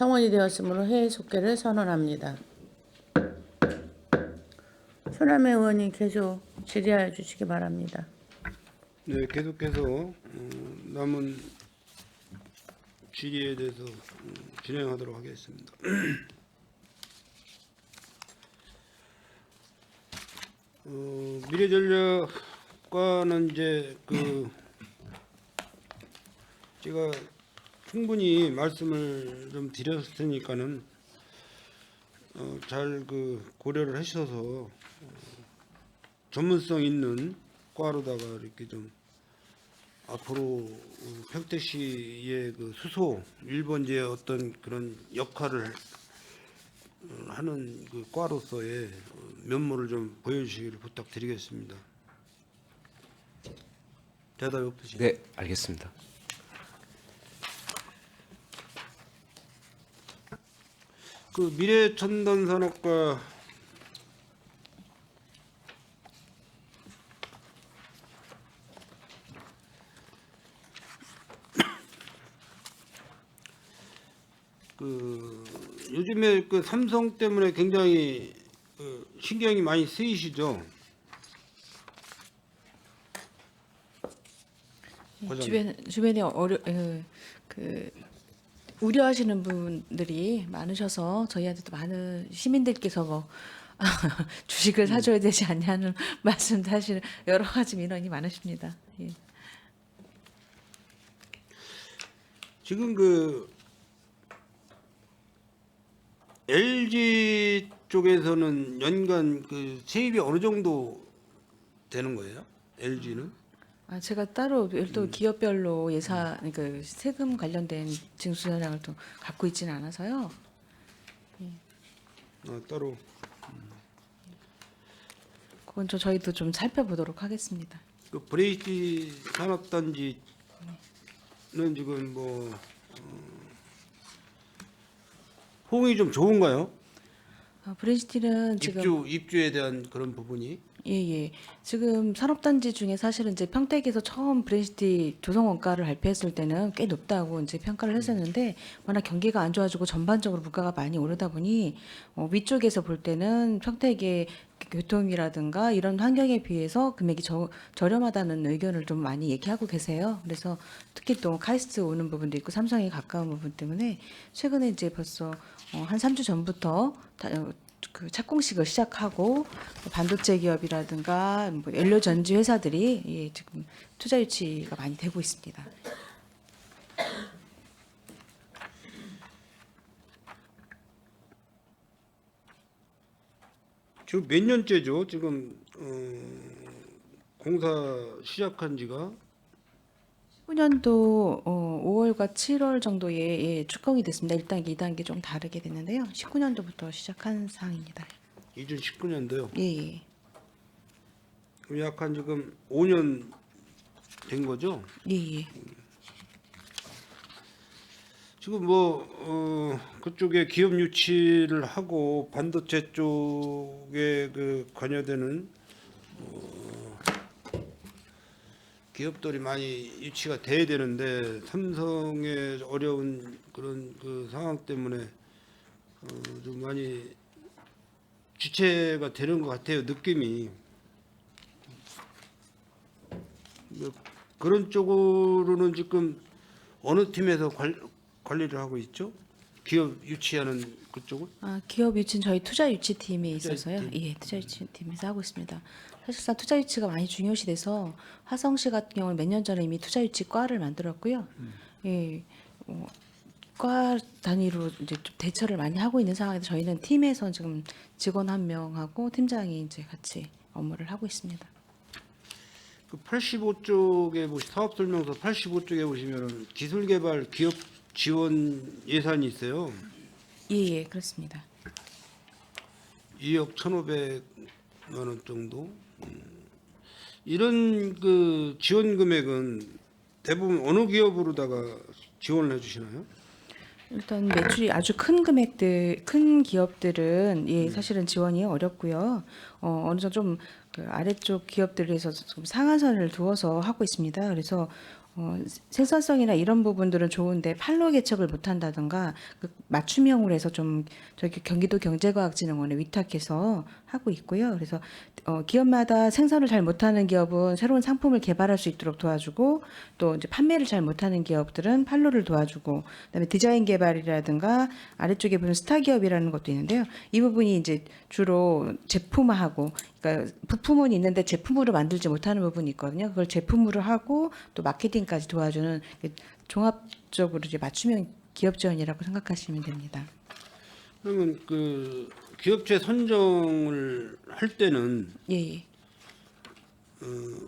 성원이 되었으므로 회의 속개를 선언합니다. 손남혜 의원님 계속 질의하여 주시기 바랍니다. 네, 계속해서 남은 질의에 대해서 진행하도록 하겠습니다. 미래전략과는 이제 제가 충분히 말씀을 좀 드렸을 테니까는 잘 고려를 하셔서 전문성 있는 과로다가 이렇게 좀 앞으로 평택시의 수소 1번지의 어떤 그런 역할을 하는 과로서의 면모를 좀 보여주시기를 부탁드리겠습니다. 대답이 없으시죠? 네, 알겠습니다. 미래첨단산업과 요즘에 삼성 때문에 굉장히 신경이 많이 쓰이시죠? 주변에 우려하시는 분들이 많으셔서 저희한테도 많은 시민들께서 뭐 주식을 사줘야 되지 않냐는 말씀도 하시는 여러 가지 민원이 많으십니다. 예. 지금 LG 쪽에서는 연간 세입이 어느 정도 되는 거예요? LG는? 제가 따로 별도 기업별로 세금 관련된 징수전략을 또 갖고 있지는 않아서요. 따로. 그건 저희도 좀 살펴보도록 하겠습니다. 브레이티 산업단지는 지금 호응이 좀 좋은가요? 브레이티는 지금 입주에 대한 그런 부분이. 예. 지금 산업단지 중에 사실은 이제 평택에서 처음 브레이티 조성 원가를 발표했을 때는 꽤 높다고 이제 평가를 했었는데 워낙 경기가 안 좋아지고 전반적으로 물가가 많이 오르다 보니 위쪽에서 볼 때는 평택의 교통이라든가 이런 환경에 비해서 금액이 저렴하다는 의견을 좀 많이 얘기하고 계세요. 그래서 특히 또 카이스트 오는 부분도 있고 삼성에 가까운 부분 때문에 최근에 이제 벌써 한 3주 전부터 착공식을 시작하고 반도체 기업이라든가 연료 전지 회사들이 지금 투자 유치가 많이 되고 있습니다. 지금 몇 년째죠? 지금 공사 시작한 지가 19년도 5월과 7월 정도에 착공이 됐습니다. 1단계, 2단계 좀 다르게 됐는데요. 19년도부터 시작한 사항입니다. 2019년도요. 예. 그럼 약 한 지금 5년 된 거죠? 예. 지금 그쪽에 기업 유치를 하고 반도체 쪽에 관여되는 기업들이 많이 유치가 돼야 되는데 삼성의 어려운 그런 상황 때문에 좀 많이 주체가 되는 것 같아요, 느낌이. 그런 쪽으로는 지금 어느 팀에서 관리를 하고 있죠? 기업 유치하는 그쪽은? 기업 유치는 저희 투자 유치팀에 투자 있어서요. 유치팀. 예, 투자 유치팀에서 하고 있습니다. 사실상 투자 유치가 많이 중요시돼서 화성시 같은 경우는 몇 년 전에 이미 투자 유치 과를 만들었고요. 예, 과 단위로 이제 좀 대처를 많이 하고 있는 상황에서 저희는 팀에서 지금 직원 1명하고 팀장이 이제 같이 업무를 하고 있습니다. 85쪽에 사업 설명서 85쪽에 보시면은 기술 개발 기업 지원 예산이 있어요. 예, 그렇습니다. 2억 1,500만 원 정도. 이런 지원 금액은 대부분 어느 기업으로다가 지원을 해주시나요? 일단 매출이 아주 큰 금액들, 큰 기업들은 사실은 지원이 어렵고요. 어느 정도 좀 아래쪽 기업들에서 좀 상한선을 두어서 하고 있습니다. 그래서 생산성이나 이런 부분들은 좋은데 판로 개척을 못한다든가 그 맞춤형으로 해서 좀 저기 경기도 경제과학진흥원에 위탁해서 하고 있고요. 그래서 기업마다 생산을 잘 못하는 기업은 새로운 상품을 개발할 수 있도록 도와주고 또 이제 판매를 잘 못하는 기업들은 판로를 도와주고 그다음에 디자인 개발이라든가 아래쪽에 보면 스타 기업이라는 것도 있는데요. 이 부분이 이제 주로 제품화하고 그러니까 부품은 있는데 제품으로 만들지 못하는 부분이 있거든요. 그걸 제품으로 하고 또 마케팅까지 도와주는 종합적으로 이제 맞춤형 기업 지원이라고 생각하시면 됩니다. 그러면 그 기업체 선정을 할 때는 예.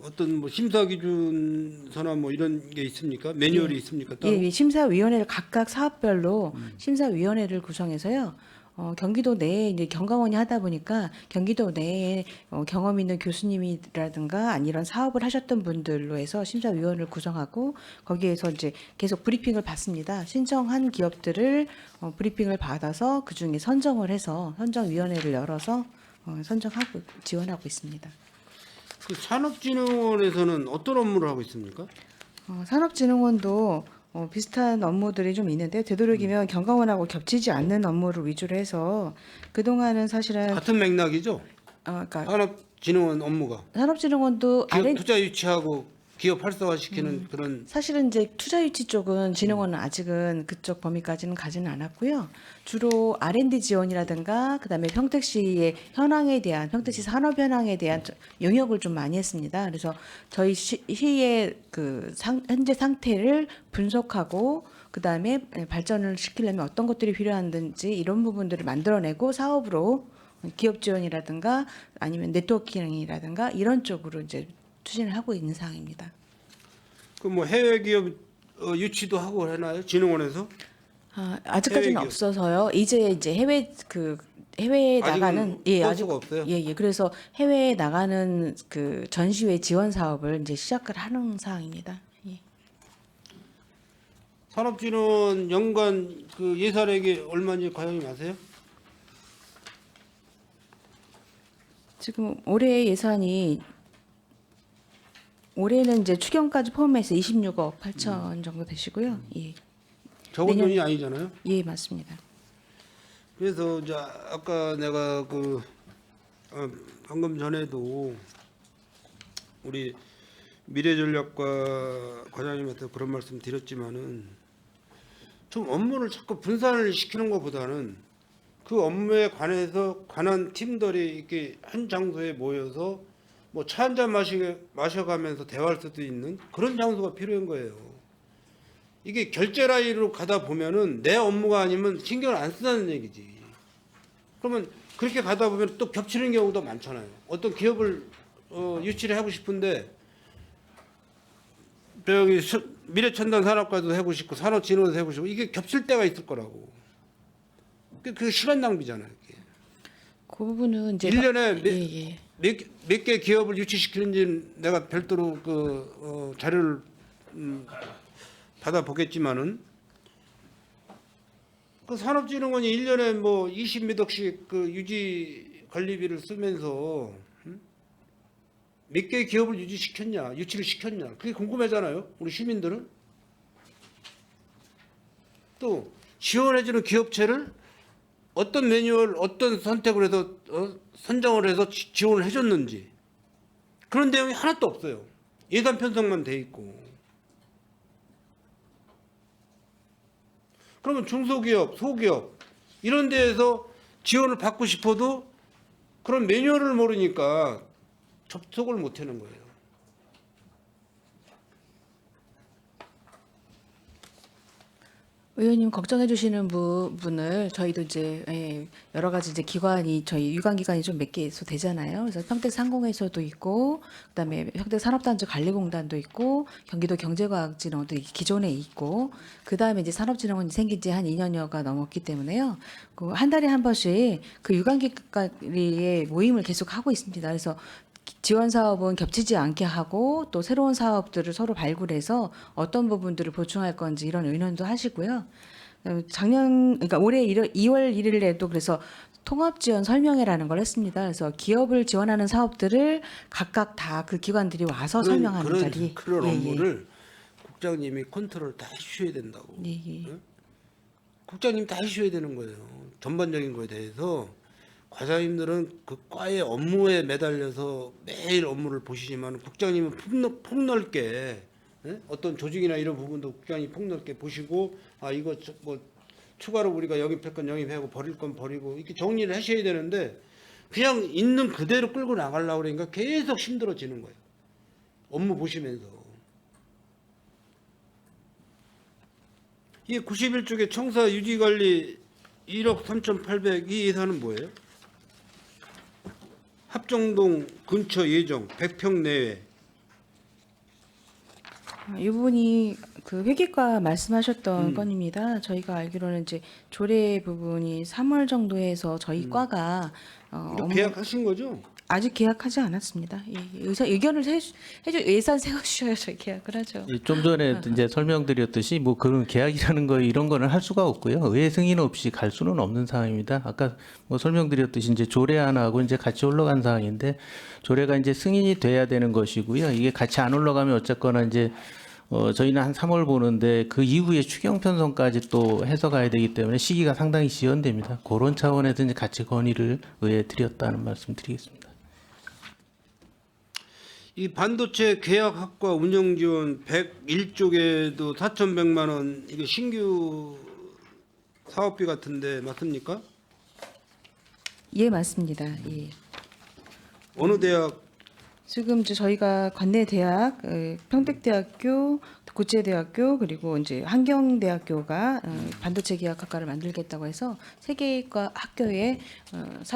어떤 뭐 심사 기준서나 뭐 이런 게 있습니까? 매뉴얼이 있습니까? 따로? 예, 심사위원회를 각각 사업별로 심사위원회를 구성해서요. 경기도 내에 이제 경감원이 하다 보니까 경기도 내에 경험 있는 교수님이라든가 아니 이런 사업을 하셨던 분들로 해서 심사위원을 구성하고 거기에서 이제 계속 브리핑을 받습니다. 신청한 기업들을 브리핑을 받아서 그 중에 선정을 해서 선정위원회를 열어서 선정하고 지원하고 있습니다. 그 산업진흥원에서는 어떤 업무를 하고 있습니까? 산업진흥원도 비슷한 업무들이 좀 있는데요. 되도록이면 경감원하고 겹치지 않는 업무를 위주로 해서 그동안은 사실은 같은 맥락이죠. 그러니까 산업진흥원 업무가 산업진흥원도 기업 투자 유치하고 기업 활성화시키는 그런 사실은 이제 투자유치 쪽은 진흥원은 아직은 그쪽 범위까지는 가지는 않았고요. 주로 R&D 지원이라든가 그다음에 평택시의 현황에 대한 평택시 산업 현황에 대한 용역을 좀 많이 했습니다. 그래서 저희 시의 그 현재 상태를 분석하고 그다음에 발전을 시키려면 어떤 것들이 필요한지 이런 부분들을 만들어내고 사업으로 기업 지원이라든가 아니면 네트워킹이라든가 이런 쪽으로 이제 추진을 하고 있는 상황입니다. 그 뭐 해외 기업 유치도 하고 하나요? 진흥원에서? 아직까지는 해외 기업. 없어서요. 이제 해외에 나가는 수가 없어요. 예. 그래서 해외에 나가는 그 전시회 지원 사업을 이제 시작을 하는 상황입니다. 예. 산업진흥원 연간 그 예산액이 얼마인지 과장님 아세요? 지금 올해 예산이 올해는 이제 추경까지 포함해서 26억 8천 정도 되시고요. 예. 적은 내년- 돈이 아니잖아요. 예, 맞습니다. 그래서 이제 아까 내가 그 방금 전에도 우리 미래전략과 과장님한테 그런 말씀 드렸지만은 좀 업무를 자꾸 분산을 시키는 것보다는 그 업무에 관한 팀들이 이렇게 한 장소에 모여서 뭐 차 한 잔 마셔가면서 대화할 수도 있는 그런 장소가 필요한 거예요. 이게 결제 라인으로 가다 보면은 내 업무가 아니면 신경을 안 쓰는 얘기지. 그러면 그렇게 가다 보면 또 겹치는 경우도 많잖아요. 어떤 기업을 유치를 하고 싶은데 저기 미래첨단 산업과도 하고 싶고 산업진흥도 하고 싶고 이게 겹칠 때가 있을 거라고. 그 시간 낭비잖아요. 이게. 그 부분은 이제 1년에 예. 몇 개 기업을 유치시키는지 내가 별도로 자료를 받아보겠지만은 그 산업진흥원이 1년에 뭐 20몇 억씩 그 유지 관리비를 쓰면서 몇 개의 기업을 유치를 시켰냐 그게 궁금하잖아요. 우리 시민들은. 또 지원해주는 기업체를 어떤 매뉴얼 어떤 선택을 해서 선정을 해서 지원을 해줬는지 그런 내용이 하나도 없어요. 예산 편성만 돼 있고. 그러면 중소기업, 소기업 이런 데에서 지원을 받고 싶어도 그런 매뉴얼을 모르니까 접속을 못 하는 거예요. 의원님 걱정해 주시는 부분을 저희도 이제 여러 가지 이제 기관이 저희 유관기관이 좀 몇 개서 되잖아요. 그래서 평택상공회에서도 있고 그다음에 평택산업단지 관리공단도 있고 경기도 경제과학진흥원도 기존에 있고 그다음에 이제 산업진흥원이 생긴 지 한 2년여가 넘었기 때문에요. 그 한 달에 한 번씩 그 유관기관의 모임을 계속 하고 있습니다. 그래서 지원 사업은 겹치지 않게 하고 또 새로운 사업들을 서로 발굴해서 어떤 부분들을 보충할 건지 이런 의논도 하시고요. 그러니까 올해 2월 1일에도 그래서 통합 지원 설명회라는 걸 했습니다. 그래서 기업을 지원하는 사업들을 각각 다 그 기관들이 와서 설명하는 자리. 그런 예, 예. 업무를 국장님이 컨트롤 다 해주셔야 된다고. 예, 예. 응? 국장님 다 해주셔야 되는 거예요. 전반적인 거에 대해서 과장님들은 그 과의 업무에 매달려서 매일 업무를 보시지만 국장님은 폭넓게 예? 어떤 조직이나 이런 부분도 국장님이 폭넓게 보시고 아 이거 뭐 추가로 우리가 영입할 건 영입하고 버릴 건 버리고 이렇게 정리를 하셔야 되는데 그냥 있는 그대로 끌고 나가려고 그러니까 계속 힘들어지는 거예요. 업무 보시면서. 이 91쪽에 청사 유지관리 1억 3,800 이 예산은 뭐예요? 합정동 근처 예정 100평 내외. 이 부분이 그 회계과 말씀하셨던 건입니다. 저희가 알기로는 이제 조례 부분이 3월 정도에 해서 저희 과가 이거 계약하신 거죠? 아직 계약하지 않았습니다. 의사 의견을 해주 예산 세워주셔야 저희 계약을 하죠. 예, 좀 전에 이제 설명드렸듯이 뭐 그런 계약이라는 거 이런 거는 할 수가 없고요. 의회 승인 없이 갈 수는 없는 상황입니다. 아까 뭐 설명드렸듯이 이제 조례 하나하고 이제 같이 올라간 상황인데 조례가 이제 승인이 돼야 되는 것이고요. 이게 같이 안 올라가면 어쨌거나 이제 저희는 한 3월 보는데 그 이후에 추경 편성까지 또 해서 가야 되기 때문에 시기가 상당히 지연됩니다. 그런 차원에서 이제 같이 건의를 의회에 드렸다는 말씀 드리겠습니다. 이 반도체 계약학과 운영 지원 101쪽에도 4,100만 원 이게 신규 사업비 같은데 맞습니까? 예, 맞습니다. 예. 어느 대학 지금 이제 저희가 관내 대학, 평택대학교, 고체대학교 그리고 이제 한경대학교가 반도체 계약학과를 만들겠다고 해서 세 개과 학교에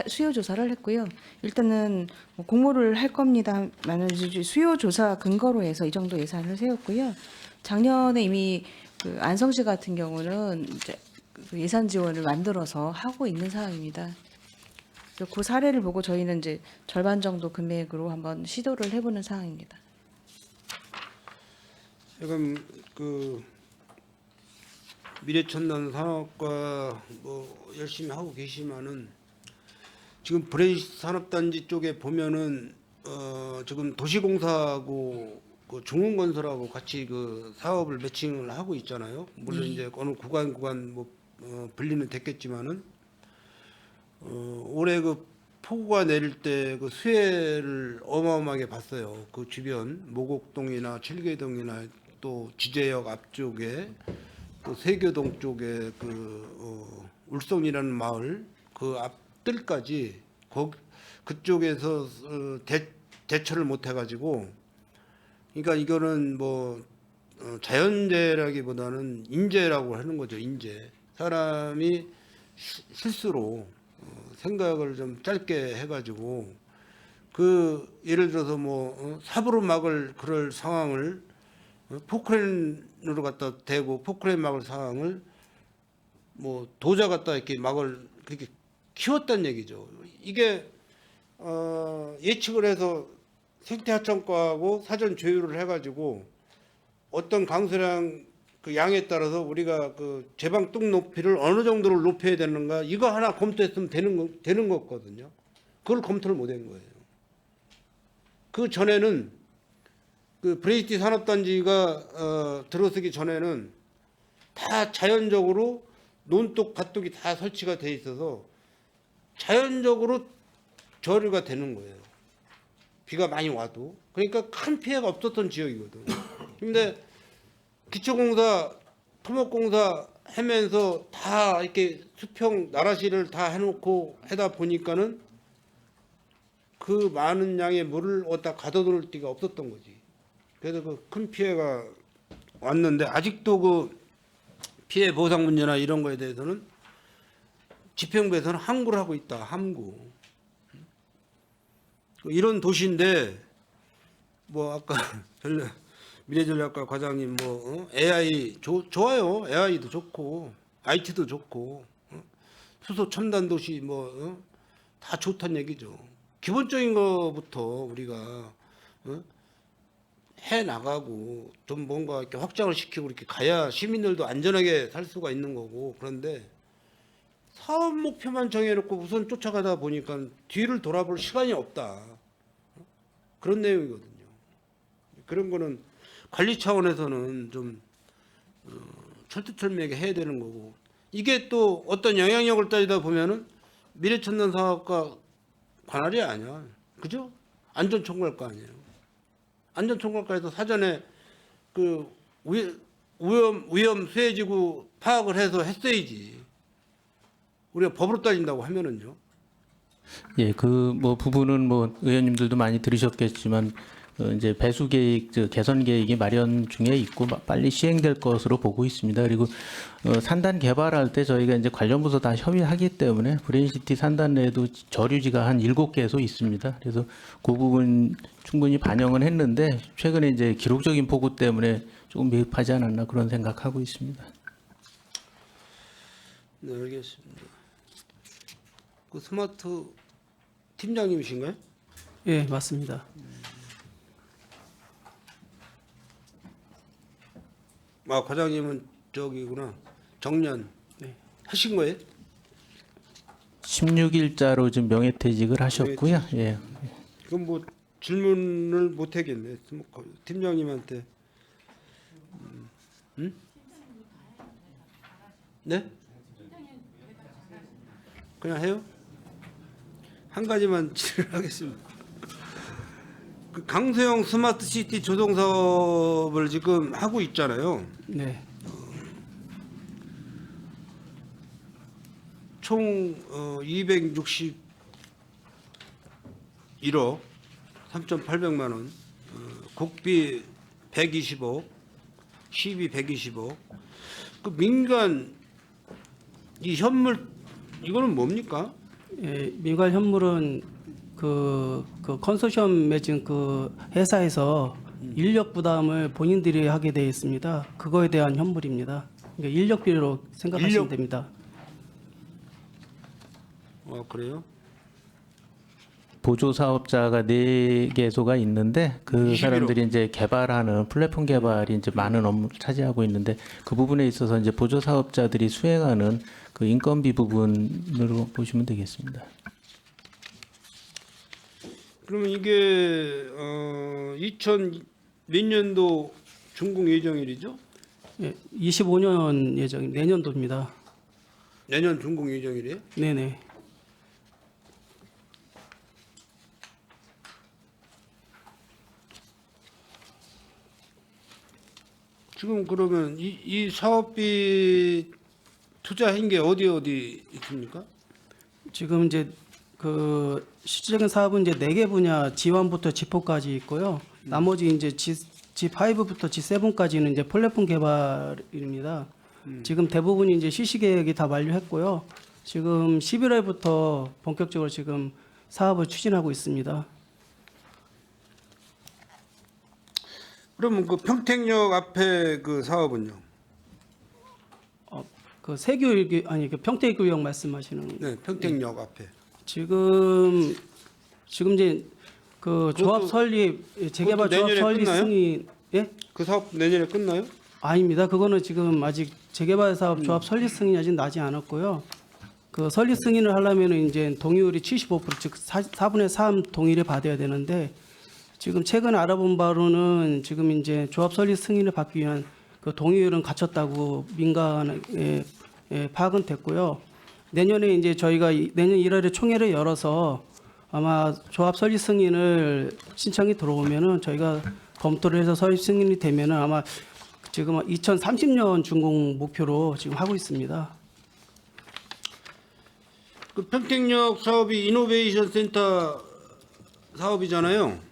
수요 조사를 했고요. 일단은 뭐 공모를 할 겁니다만은 수요 조사 근거로 해서 이 정도 예산을 세웠고요. 작년에 이미 그 안성시 같은 경우는 이제 그 예산 지원을 만들어서 하고 있는 상황입니다. 그 사례를 보고 저희는 이제 절반 정도 금액으로 한번 시도를 해보는 상황입니다. 지금 그 미래첨단 산업과 뭐 열심히 하고 계시면은 지금 브레이스 산업단지 쪽에 보면은 지금 도시공사하고 그 중흥건설하고 같이 그 사업을 매칭을 하고 있잖아요. 물론 이제 어느 구간 뭐 분리는 됐겠지만은. 올해 그 폭우가 내릴 때 그 수해를 어마어마하게 봤어요. 그 주변 모곡동이나 칠계동이나 또 지제역 앞쪽에 또 세교동 쪽에 그 울성이라는 마을 그 앞뜰까지 그쪽에서 대처를 못 해가지고 그러니까 이거는 뭐 자연재해라기보다는 인재라고 하는 거죠. 인재 사람이 실수로 생각을 좀 짧게 해가지고 그 예를 들어서 뭐 삽으로 막을 그럴 상황을 포크레인으로 갖다 대고 포크레인 막을 상황을 뭐 도자 갖다 이렇게 막을 그렇게 키웠단 얘기죠. 이게 예측을 해서 생태하천과하고 사전 조율을 해가지고 어떤 강수량 그 양에 따라서 우리가 그 제방 뚝 높이를 어느 정도로 높여야 되는가 이거 하나 검토했으면 되는 거거든요. 그걸 검토를 못한 거예요. 그 전에는 그 브레이티 산업단지가 들어서기 전에는 다 자연적으로 논둑 밭둑이 다 설치가 돼 있어서 자연적으로 저류가 되는 거예요. 비가 많이 와도 그러니까 큰 피해가 없었던 지역이거든. 근데 기초공사, 토목공사 하면서 다 이렇게 수평 나라시를 다 해놓고 하다 보니까는 그 많은 양의 물을 어디다 가둬둘 데가 없었던 거지. 그래서 그 큰 피해가 왔는데 아직도 그 피해 보상 문제나 이런 거에 대해서는 집행부에서는 함구를 하고 있다. 함구. 이런 도시인데 뭐 아까 미래전략과 과장님 뭐 AI 좋아요. AI도 좋고 IT도 좋고 수소 첨단 도시 뭐 다 좋다는 얘기죠. 기본적인 것부터 우리가 해 나가고 좀 뭔가 이렇게 확장을 시키고 이렇게 가야 시민들도 안전하게 살 수가 있는 거고. 그런데 사업 목표만 정해놓고 우선 쫓아가다 보니까 뒤를 돌아볼 시간이 없다. 그런 내용이거든요. 그런 거는 관리 차원에서는 좀 철두철미하게 해야 되는 거고, 이게 또 어떤 영향력을 따지다 보면은 미래천단 사업과 관할이 아니야, 그죠? 안전총괄과 아니에요. 안전총괄과에서 사전에 그 위험 수혜지구 파악을 해서 했어야지. 우리가 법으로 따진다고 하면은요. 예, 그 뭐 부분은 뭐 의원님들도 많이 들으셨겠지만 이제 배수 계획, 개선 계획이 마련 중에 있고 빨리 시행될 것으로 보고 있습니다. 그리고 산단 개발할 때 저희가 이제 관련 부서 다 협의하기 때문에 브레인시티 산단 내에도 저류지가 한 7개소 있습니다. 그래서 그 부분 충분히 반영은 했는데 최근에 이제 기록적인 폭우 때문에 조금 미흡하지 않았나 그런 생각하고 있습니다. 네, 알겠습니다. 그 스마트 팀장님이신가요? 예, 맞습니다. 아, 과장님은 저기구나. 정년 네. 하신 거예요? 16일자로 지금 명예퇴직을 하셨고요. 예. 그럼 뭐 질문을 못 하겠네. 팀장님한테. 응? 네? 그냥 해요? 한 가지만 질문하겠습니다. 그 강소영 스마트 시티 조성 사업을 지금 하고 있잖아요. 네. 총 261억 3,800만 원, 국비 120억, 시비 120억. 그 민간 이 현물 이거는 뭡니까? 예, 민간 현물은 그 컨소시엄 맺은 그 회사에서 인력 부담을 본인들이 하게 되어 있습니다. 그거에 대한 현물입니다. 그러니까 인력비로 생각하시면 인력- 됩니다. 그래요? 보조 사업자가 4개소가 있는데 그 21억. 사람들이 이제 개발하는 플랫폼 개발이 이제 많은 업무를 차지하고 있는데 그 부분에 있어서 이제 보조 사업자들이 수행하는 그 인건비 부분으로 보시면 되겠습니다. 그러면 이게 2000 몇 년도 준공 예정일이죠? 예, 25년 예정 내년도입니다. 내년 준공 예정일이에요? 네네. 지금 그러면 이 사업비 투자한 게 어디 있습니까? 지금 이제 그 실질적인 사업은 이제 4개 분야 G1부터 G4까지 있고요. 나머지 이제 G5부터 G7까지는 이제 플랫폼 개발입니다. 지금 대부분이 이제 실시 계획이 다 완료했고요. 지금 11월부터 본격적으로 지금 사업을 추진하고 있습니다. 그러면 그 평택역 앞에 그 사업은요? 그 세교육 아니 그 평택교육 말씀하시는 네, 평택역 앞에. 지금 이제 그 조합 그것도- 설립 재개발 그것도 조합 내년에 설립 끝나요? 승인 예? 그 사업 내년에 끝나요? 아닙니다. 그거는 지금 아직 재개발 사업 조합 설립 승인이 아직 나지 않았고요. 그 설립 승인을 하려면은 이제 동의율이 75%, 즉 4분의 3 동의를 받아야 되는데 지금 최근 알아본 바로는 지금 이제 조합 설립 승인을 받기 위한 그 동의율은 갖췄다고 민간에 파악은 됐고요. 내년에 이제 저희가 내년 1월에 총회를 열어서 아마 조합 설립 승인을 신청이 들어오면은 저희가 검토를 해서 설립 승인이 되면은 아마 지금 2030년 준공 목표로 지금 하고 있습니다. 그 평택역 사업이 이노베이션 센터 사업이잖아요.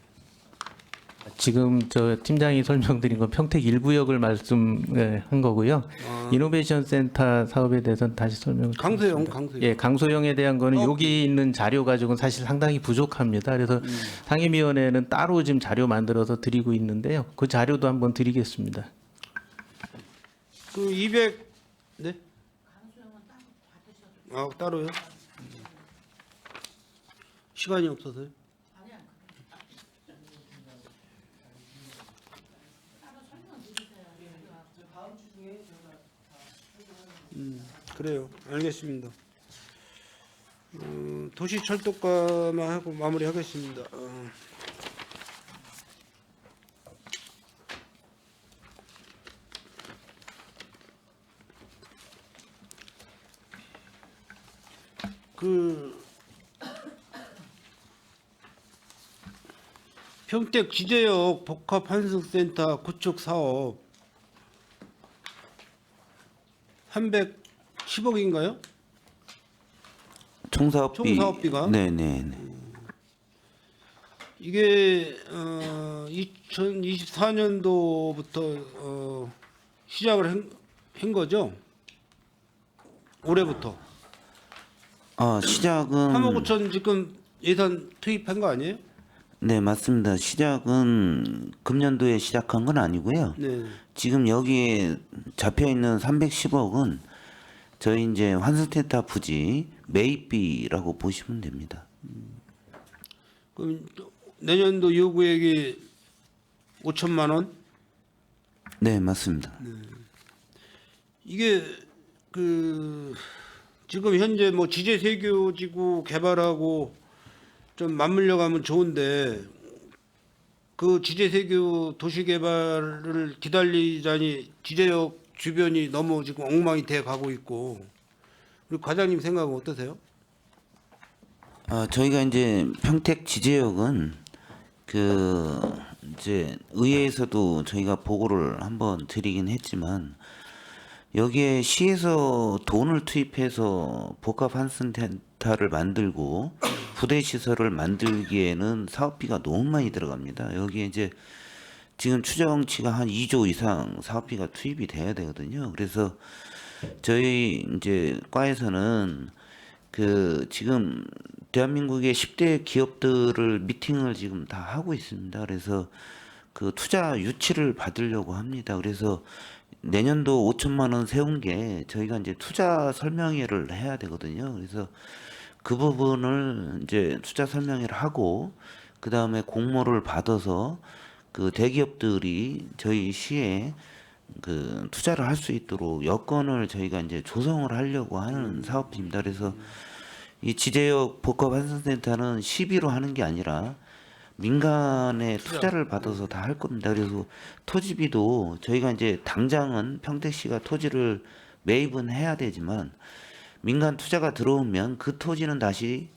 지금 저 팀장이 설명드린 건 평택 1구역을 말씀한 거고요. 이노베이션 센터 사업에 대해서는 다시 설명을 강소영, 드리겠습니다. 강소영. 예, 강소영에 대한 거는 여기 있는 자료 가지고는 사실 상당히 부족합니다. 그래서 상임위원회는 따로 지금 자료 만들어서 드리고 있는데요. 그 자료도 한번 드리겠습니다. 그 200, 네? 따로요? 시간이 없어서요? 그래요. 알겠습니다. 도시철도과만 하고 마무리하겠습니다. 그 평택 지제역 복합환승센터 구축 사업 310억인가요? 총사업비가? 네네. 이게 2024년도부터 시작을 한 거죠? 올해부터. 시작은 3억 5천 지금 예산 투입한 거 아니에요? 네 맞습니다. 시작은 금년도에 시작한 건 아니고요. 네. 지금 여기에 잡혀 있는 310억은 저희 이제 환승센터 부지 매입비라고 보시면 됩니다. 그럼 내년도 요구액이 5천만 원? 네 맞습니다. 이게 그 지금 현재 뭐 지제 세교지구 개발하고 좀 맞물려 가면 좋은데 그 지제 세교 도시 개발을 기다리자니 지제역 주변이 너무 지금 엉망이 돼 가고 있고 우리 과장님 생각은 어떠세요? 저희가 이제 평택 지제역은 그 이제 의회에서도 저희가 보고를 한번 드리긴 했지만 여기에 시에서 돈을 투입해서 복합 환승센터를 만들고 부대 시설을 만들기에는 사업비가 너무 많이 들어갑니다. 여기에 이제 지금 추정치가 한 2조 이상 사업비가 투입이 돼야 되거든요. 그래서 저희 이제 과에서는 그 지금 대한민국의 10대 기업들을 미팅을 지금 다 하고 있습니다. 그래서 그 투자 유치를 받으려고 합니다. 그래서 내년도 5천만 원 세운 게 저희가 이제 투자 설명회를 해야 되거든요. 그래서 그 부분을 이제 투자 설명회를 하고 그 다음에 공모를 받아서 그 대기업들이 저희 시에 그 투자를 할 수 있도록 여건을 저희가 이제 조성을 하려고 하는 사업입니다. 그래서 이 지제역 복합 환승센터는 시비로 하는 게 아니라 민간의 투자를 받아서 다 할 겁니다. 그래서 토지비도 저희가 이제 당장은 평택시가 토지를 매입은 해야 되지만 민간 투자가 들어오면 그 토지는 다시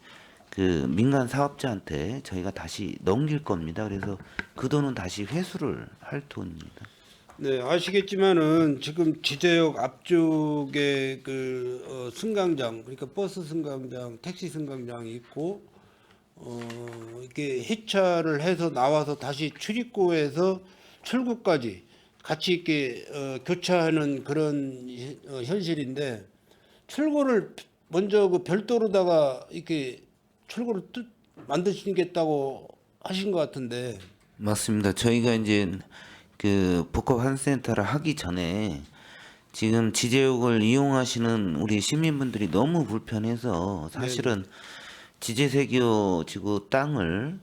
그 민간 사업자한테 저희가 다시 넘길 겁니다. 그래서 그 돈은 다시 회수를 할 돈입니다. 네, 아시겠지만은 지금 지제역 앞쪽에 그 승강장, 그러니까 버스 승강장, 택시 승강장이 있고 이렇게 해차를 해서 나와서 다시 출입구에서 출구까지 같이 이렇게 교차하는 그런 현실인데 출구를 먼저 그 별도로다가 이렇게 출구를 만드시겠다고 하신 것 같은데. 맞습니다. 저희가 이제 그 복합 환승센터를 하기 전에 지금 지제역을 이용하시는 우리 시민분들이 너무 불편해서 사실은 지제세교 지구 땅을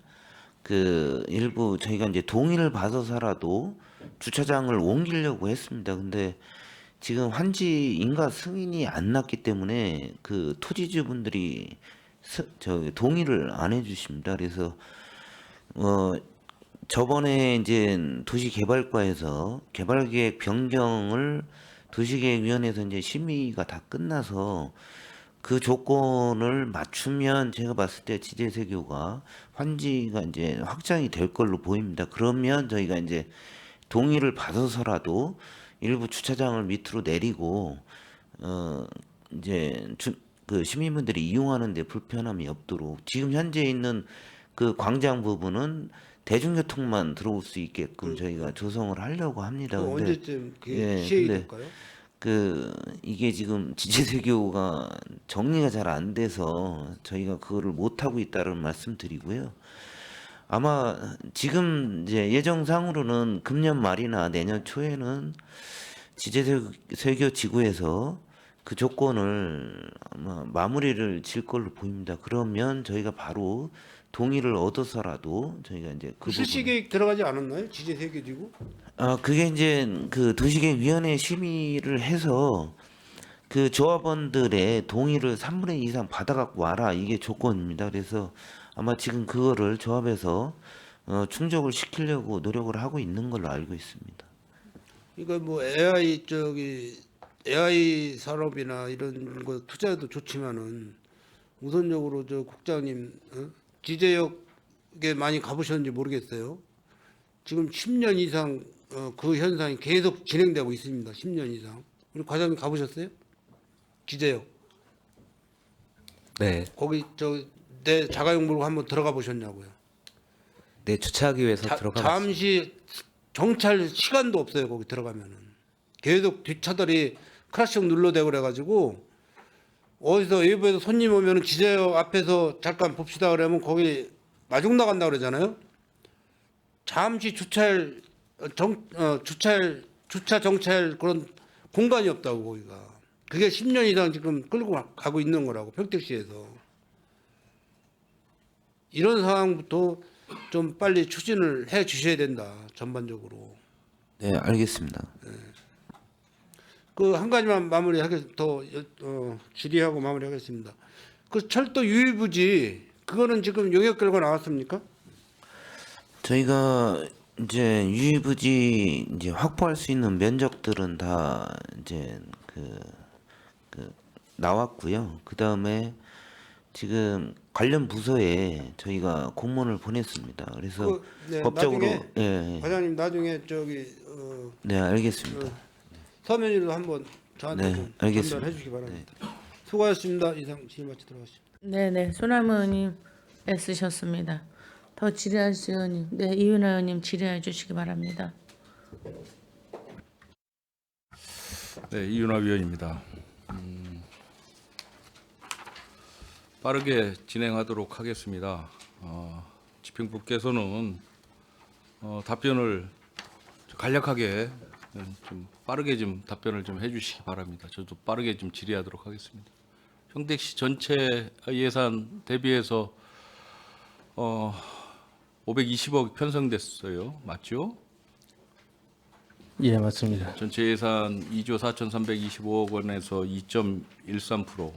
그 일부 저희가 이제 동의를 받아서라도 주차장을 옮기려고 했습니다. 근데 지금 환지 인가 승인이 안 났기 때문에 그 토지주분들이 동의를 안 해주십니다. 그래서 저번에 이제 도시개발과에서 개발계획 변경을 도시계획위원회에서 이제 심의가 다 끝나서 그 조건을 맞추면 제가 봤을 때 지제세교가 환지가 이제 확장이 될 걸로 보입니다. 그러면 저희가 이제 동의를 받아서라도 일부 주차장을 밑으로 내리고 이제 그 시민분들이 이용하는 데 불편함이 없도록 지금 현재 있는 그 광장 부분은 대중교통만 들어올 수 있게끔 저희가 조성을 하려고 합니다. 그 근데 언제쯤 시행이 될까요? 그 이게 지금 지제세교가 정리가 잘 안 돼서 저희가 그거를 못 하고 있다는 말씀드리고요. 아마 지금 이제 예정상으로는 금년 말이나 내년 초에는 지제세교 지구에서 그 조건을 아마 마무리를 질 걸로 보입니다. 그러면 저희가 바로 동의를 얻어서라도 저희가 이제 그 실시 계획 들어가지 않았나요? 지제 세계지구? 그게 이제 그 도시계획위원회 심의를 해서 그 조합원들의 동의를 3분의 2 이상 받아갖고 와라 이게 조건입니다. 그래서 아마 지금 그거를 조합에서 충족을 시키려고 노력을 하고 있는 걸로 알고 있습니다. 그러니까 뭐 AI 산업이나 이런 거 투자도 좋지만은 우선적으로 저 국장님 지제역에 많이 가보셨는지 모르겠어요. 지금 10년 이상 그 현상이 계속 진행되고 있습니다. 10년 이상. 우리 과장님 가보셨어요? 지제역. 네, 거기 내 자가용 몰고 한번 들어가 보셨냐고요. 네 주차하기 위해서 들어가. 잠시 정찰 시간도 없어요. 거기 들어가면은 계속 뒷차들이 크라시형 눌러대고 그래가지고 어디서 외부에서 손님 오면은 지제역 앞에서 잠깐 봅시다 그러면 거기 마중 나간다 그러잖아요. 잠시 주차 정찰 그런 공간이 없다고 거기가. 그게 10년 이상 지금 끌고 가고 있는 거라고 평택시에서. 이런 상황부터 좀 빨리 추진을 해 주셔야 된다. 전반적으로. 네, 알겠습니다. 그 한 가지만 질의하고 마무리하겠습니다. 그 철도 유일부지 그거는 지금 용역 결과 나왔습니까? 저희가 이제 유일부지 이제 확보할 수 있는 면적들은 다 이제 그 나왔고요. 그 다음에 지금 관련 부서에 저희가 공문을 보냈습니다. 그래서 네, 법적으로 나중에 예, 과장님 나중에 네 알겠습니다. 서면으로 한번 저한테 네, 좀 알겠습니다. 전달해 주시기 바랍니다. 수고하셨습니다. 이상 질의 마치도록 하겠습니다. 네네, 소남 의원님 애쓰셨습니다. 더 질의하실 의원님, 네, 이윤아 의원님 질의해 주시기 바랍니다. 네, 이윤화 위원입니다. 빠르게 진행하도록 하겠습니다. 집행부께서는 답변을 간략하게 좀 빠르게 좀 답변을 좀 해주시기 바랍니다. 저도 빠르게 좀 질의하도록 하겠습니다. 평택시 전체 예산 대비해서 520억 편성됐어요. 맞죠? 예, 맞습니다. 전체 예산 2조 4,325억 원에서 2.13%,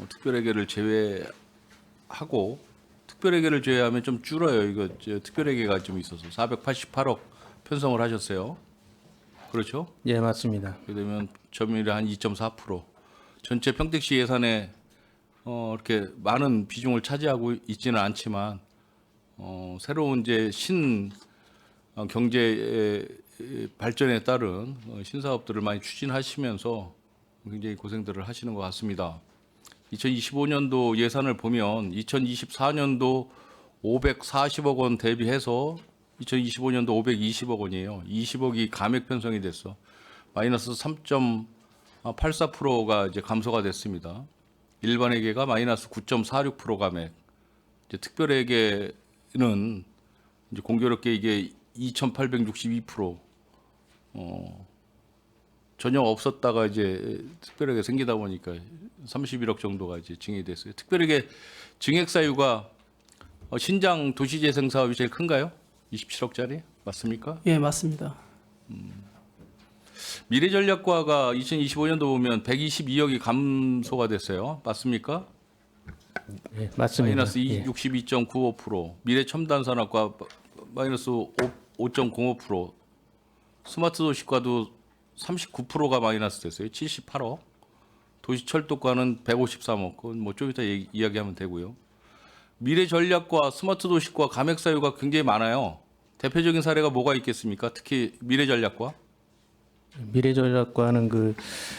특별회계를 제외하고, 특별회계를 제외하면 좀 줄어요. 이거 특별회계가 좀 있어서 488억 편성을 하셨어요. 그렇죠? 예, 맞습니다. 그러면 점유율이 한 2.4%. 전체 평택시 예산에 이렇게 많은 비중을 차지하고 있지는 않지만 새로운 이제 경제 발전에 따른 신사업들을 많이 추진하시면서 굉장히 고생들을 하시는 것 같습니다. 2025년도 예산을 보면 2024년도 540억 원 대비해서 2025년도 520억 원이에요. 20억이 감액 편성이 됐어. 마이너스 3.84%가 이제 감소가 됐습니다. 일반회계가 마이너스 9.46% 감액. 이제 특별회계는 이제 공교롭게 이게 2,862% 전혀 없었다가 이제 특별하게 생기다 보니까 31억 정도가 이제 증액이 됐어요. 특별하게 증액 사유가 신장 도시재생 사업이 제일 큰가요? 27억짜리 맞습니까? 예, 맞습니다. 미래전략과가 2025년도 보면 122억이 감소가 됐어요. 맞습니까? 예, 맞습니다. 마이너스 예. 62.95%, 미래첨단산업과 마이너스 5.05%, 스마트도시과도 39%가 마이너스 됐어요. 78억. 도시철도과는 153억. 그건 뭐 좀 이따 이야기하면 되고요. 미래전략과 스마트도시과 감액 사유가 굉장히 많아요. 대표적인 사례가 뭐가 있겠습니까? 특히 미래전략과. 미래전략과는 그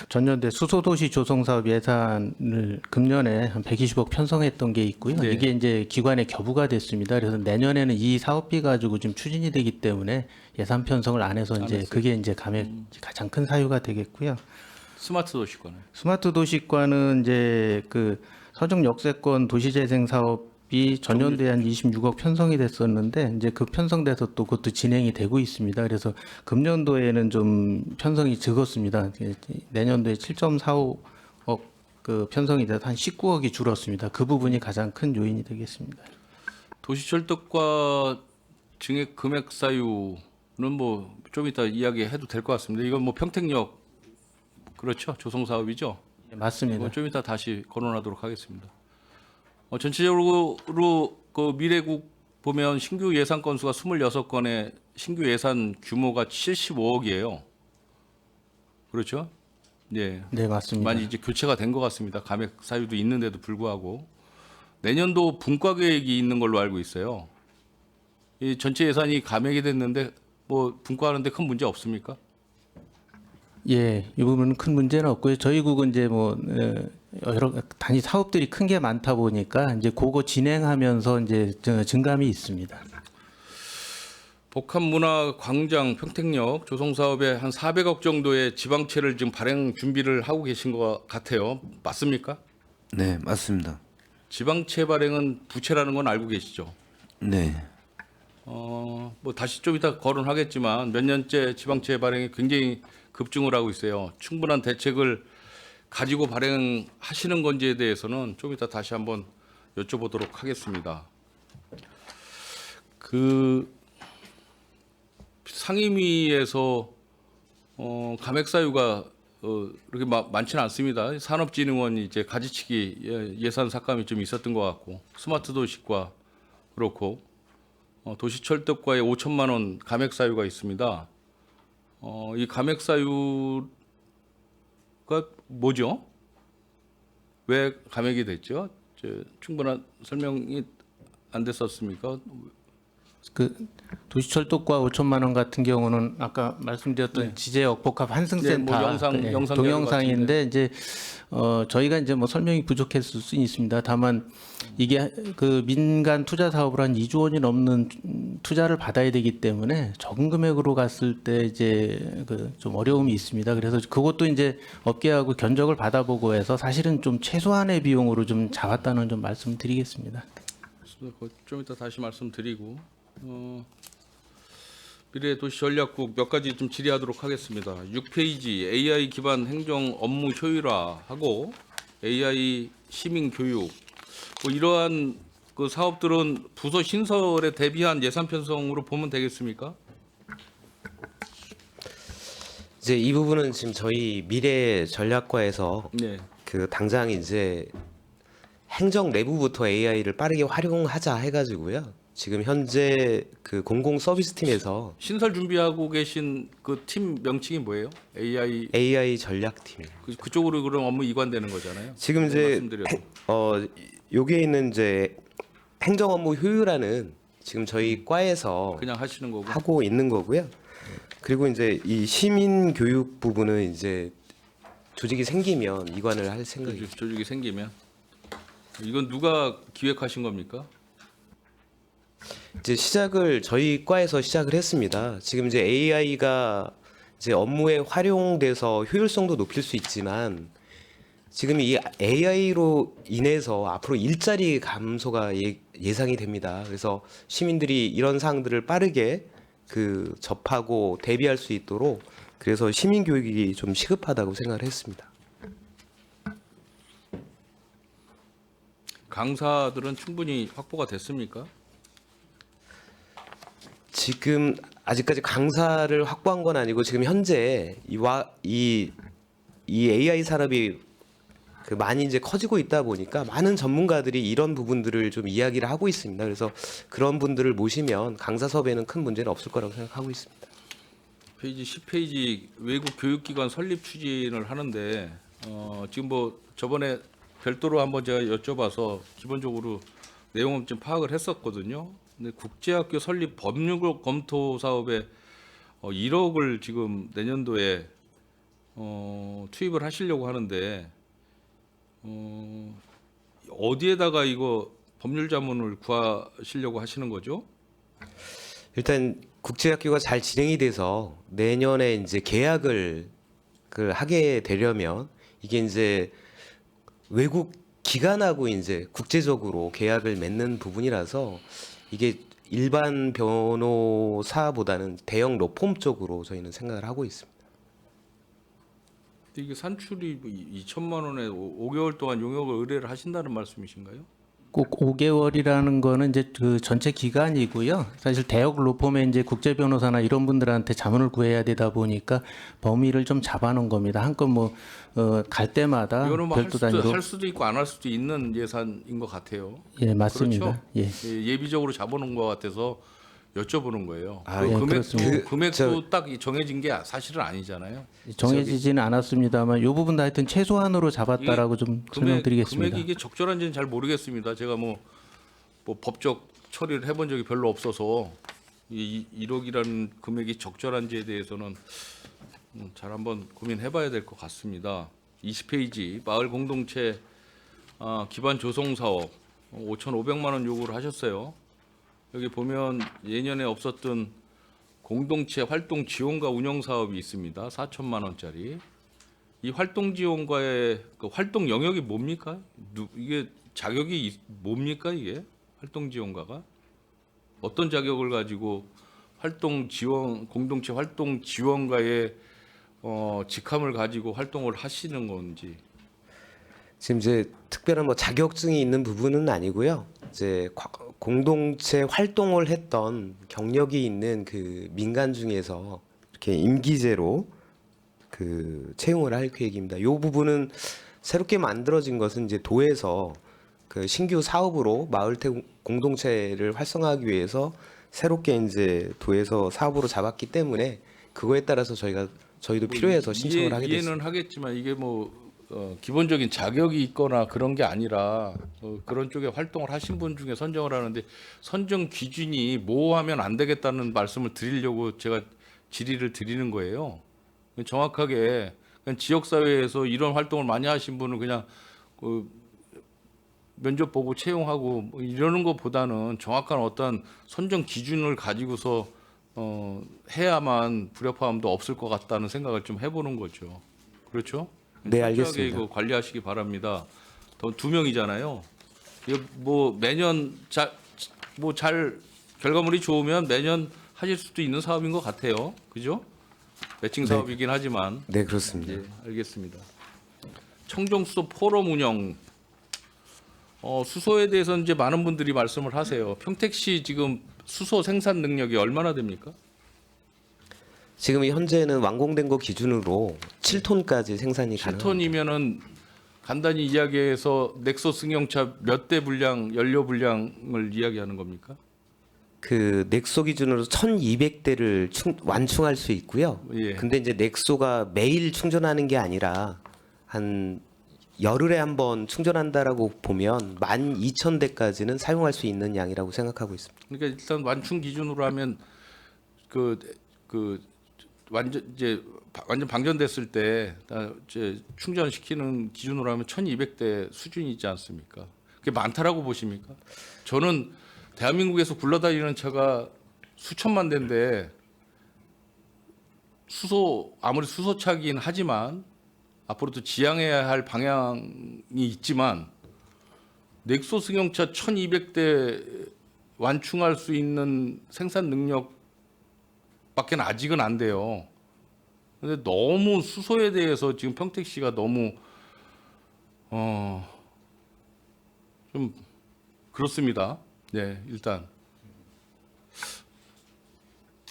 전년도에 수소도시 조성사업 예산을 금년에 한 120억 편성했던 게 있고요. 네. 이게 이제 기관에 겨부가 됐습니다. 그래서 내년에는 이 사업비 가지고 좀 추진이 되기 때문에 예산 편성을 안 해서 이제 그게 이제 감액 가장 큰 사유가 되겠고요. 스마트도시과는. 스마트 도시과는 이제 그 서정 역세권 도시재생 사업이 전년도에 한 26억 편성이 됐었는데 이제 그 편성돼서 또 그것도 진행이 되고 있습니다. 그래서 금년도에는 좀 편성이 적었습니다. 내년도에 7.45억 그 편성이 돼서 한 19억이 줄었습니다. 그 부분이 가장 큰 요인이 되겠습니다. 도시철도과 증액 금액 사유는 뭐 좀 이따 이야기해도 될 것 같습니다. 이건 뭐 평택역 그렇죠? 조성 사업이죠? 네, 맞습니다. 이건 좀 이따 다시 거론하도록 하겠습니다. 전체적으로 그 미래국 보면 신규 예산 건수가 26건에 신규 예산 규모가 75억이에요. 그렇죠? 예. 네, 맞습니다. 많이 이제 교체가 된 것 같습니다. 감액 사유도 있는데도 불구하고 내년도 분과 계획이 있는 걸로 알고 있어요. 이 전체 예산이 감액이 됐는데 뭐 분과하는데 큰 문제 없습니까? 예, 이 부분은 큰 문제는 없고요. 저희 국은 이제 뭐 여러 단위 사업들이 큰 게 많다 보니까 이제 그거 진행하면서 이제 증감이 있습니다. 복합문화광장 평택역 조성 사업에 한 400억 정도의 지방채를 지금 발행 준비를 하고 계신 것 같아요. 맞습니까? 네, 맞습니다. 지방채 발행은 부채라는 건 알고 계시죠? 네. 뭐 다시 좀 이따 거론하겠지만 몇 년째 지방채 발행이 굉장히 급증을 하고 있어요. 충분한 대책을 가지고 발행하시는 건지에 대해서는 좀 이따 다시 한번 여쭤보도록 하겠습니다. 그 상임위에서 감액 사유가 그렇게 많지는 않습니다. 산업진흥원이 이제 가지치기 예산 삭감이 좀 있었던 것 같고 스마트 도시과 그렇고 도시철도과에 5천만 원 감액 사유가 있습니다. 이 감액 사유가 뭐죠? 왜 감액이 됐죠? 충분한 설명이 안 됐었습니까? 그 도시철도과 5천만 원 같은 경우는 아까 말씀드렸던 지제역 복합 환승센터 네, 뭐 영상 동영상인데 이제 저희가 이제 뭐 설명이 부족했을 수 있습니다. 다만 이게 그 민간 투자 사업을 한 2조 원이 넘는 투자를 받아야 되기 때문에 적은 금액으로 갔을 때 이제 그 좀 어려움이 있습니다. 그래서 그것도 이제 업계하고 견적을 받아보고 해서 사실은 좀 최소한의 비용으로 좀 잡았다는 좀 말씀드리겠습니다. 좀 이따 다시 말씀드리고 미래도시전략국 몇 가지 좀 질의하도록 하겠습니다. 6페이지 AI 기반 행정 업무 효율화하고 AI 시민 교육 뭐 이러한 그 사업들은 부서 신설에 대비한 예산 편성으로 보면 되겠습니까? 이제 이 부분은 지금 저희 미래 전략과에서 네. 그 당장 이제 행정 내부부터 AI를 빠르게 활용하자 해가지고요. 지금 현재 그 공공 서비스 팀에서 신설 준비하고 계신 그 팀 명칭이 뭐예요? AI 전략팀. 그쪽으로 그럼 업무 이관되는 거잖아요. 지금 이제 여기에 있는 이제 행정 업무 효율화는 지금 저희 과에서 그냥 하시는 거고. 하고 있는 거고요. 그리고 이제 이 시민 교육 부분은 이제 조직이 생기면 이관을 할 생각입니다. 조직이 생기면 이건 누가 기획하신 겁니까? 이제 시작을 저희 과에서 시작을 했습니다. 지금 이제 AI가 이제 업무에 활용돼서 효율성도 높일 수 있지만 지금 이 AI로 인해서 앞으로 일자리 감소가 예상이 됩니다. 그래서 시민들이 이런 사항들을 빠르게 그 접하고 대비할 수 있도록 그래서 시민 교육이 좀 시급하다고 생각을 했습니다. 강사들은 충분히 확보가 됐습니까? 지금 아직까지 강사를 확보한 건 아니고 지금 현재 이 AI 산업이 그 많이 이제 커지고 있다 보니까 많은 전문가들이 이런 부분들을 좀 이야기를 하고 있습니다. 그래서 그런 분들을 모시면 강사 섭외는 큰 문제는 없을 거라고 생각하고 있습니다. 페이지 10페이지 외국 교육기관 설립 추진을 하는데 지금 뭐 저번에 별도로 한번 제가 여쭤봐서 기본적으로 내용은 좀 파악을 했었거든요. 근데 국제학교 설립 법률 검토 사업에 1억을 지금 내년도에 투입을 하시려고 하는데 어디에다가 이거 법률 자문을 구하시려고 하시는 거죠? 일단 국제학교가 잘 진행이 돼서 내년에 이제 계약을 하게 되려면 이게 이제 외국 기관하고 이제 국제적으로 계약을 맺는 부분이라서 이게 일반 변호사보다는 대형 로펌 쪽으로 저희는 생각을 하고 있습니다. 이게 산출이 2천만 원에 5개월 동안 용역을 의뢰를 하신다는 말씀이신가요? 꼭 5개월이라는 거는 이제 그 전체 기간이고요. 사실 대형 로펌에 이제 국제 변호사나 이런 분들한테 자문을 구해야 되다 보니까 범위를 좀 잡아놓은 겁니다. 한껏 갈 때마다 이거는 뭐 별도 단위로 할 수도 있고 안 할 수도 있는 예산인 것 같아요. 예 맞습니다. 그렇죠? 예. 예비적으로 잡아놓은 것 같아서 여쭤보는 거예요. 아, 그 예, 금액도 그렇습니다. 금액도 딱 정해진 게 사실은 아니잖아요. 정해지지는 않았습니다만 이 부분 하여튼 최소한으로 잡았다라고 좀 설명드리겠습니다. 금액이 이게 적절한지는 잘 모르겠습니다. 제가 뭐 법적 처리를 해본 적이 별로 없어서 이 1억이라는 금액이 적절한지에 대해서는 잘 한번 고민해봐야 될 것 같습니다. 20페이지 마을 공동체 기반 조성 사업 5,500만 원 요구를 하셨어요. 여기 보면 예년에 없었던 공동체 활동 지원과 운영 사업이 있습니다. 4천만 원짜리. 이 활동 지원과의 그 활동 영역이 뭡니까? 이게 자격이 뭡니까 이게? 활동 지원과가 어떤 자격을 가지고 활동 지원 공동체 활동 지원과의 직함을 가지고 활동을 하시는 건지. 지금 이제 특별한 뭐 자격증이 있는 부분은 아니고요. 이제 공동체 활동을 했던 경력이 있는 그 민간 중에서 이렇게 임기제로 그 채용을 할 계획입니다. 이 부분은 새롭게 만들어진 것은 이제 도에서 그 신규 사업으로 마을 공동체를 활성화하기 위해서 새롭게 이제 도에서 사업으로 잡았기 때문에 그거에 따라서 저희도 필요해서 신청을 하게 됐습니다. 이해는 하겠지만 이게 뭐 기본적인 자격이 있거나 그런 게 아니라 그런 쪽에 활동을 하신 분 중에 선정을 하는데 선정 기준이 모호하면 안 되겠다는 말씀을 드리려고 제가 질의를 드리는 거예요. 정확하게 그냥 지역사회에서 이런 활동을 많이 하신 분은 그냥 면접 보고 채용하고 뭐 이러는 것보다는 정확한 어떤 선정 기준을 가지고서 해야만 불협화음도 없을 것 같다는 생각을 좀 해보는 거죠. 그렇죠? 네, 철저하게 알겠습니다. 이거 관리하시기 바랍니다. 더 2명이잖아요. 이거 뭐 매년 잘 결과물이 좋으면 매년 하실 수도 있는 사업인 것 같아요. 그죠? 매칭 사업이긴 하지만. 네, 그렇습니다. 예, 알겠습니다. 청정수소 포럼 운영. 수소에 대해서는 이제 많은 분들이 말씀을 하세요. 평택시 지금 수소 생산 능력이 얼마나 됩니까? 지금 현재는 완공된 거 기준으로 7톤까지 생산이 가능합니다. 7톤이면은 간단히 이야기해서 넥소 승용차 몇 대 분량, 연료 분량을 이야기하는 겁니까? 그 넥소 기준으로 1,200대를 완충할 수 있고요. 예. 근데 이제 넥소가 매일 충전하는 게 아니라 한 열흘에 한 번 충전한다라고 보면 12,000대까지는 사용할 수 있는 양이라고 생각하고 있습니다. 그러니까 일단 완충 기준으로 하면 그 완전 방전됐을 때 이제 충전시키는 기준으로 하면 1,200대 수준이 있지 않습니까? 그게 많다라고 보십니까? 저는 대한민국에서 굴러다니는 차가 수천만 대인데 아무리 수소차긴 하지만 앞으로도 지향해야 할 방향이 있지만 넥소 승용차 1,200대 완충할 수 있는 생산 능력밖에 아직은 안 돼요. 근데 너무 수소에 대해서 지금 평택시가 너무 좀 그렇습니다. 네, 일단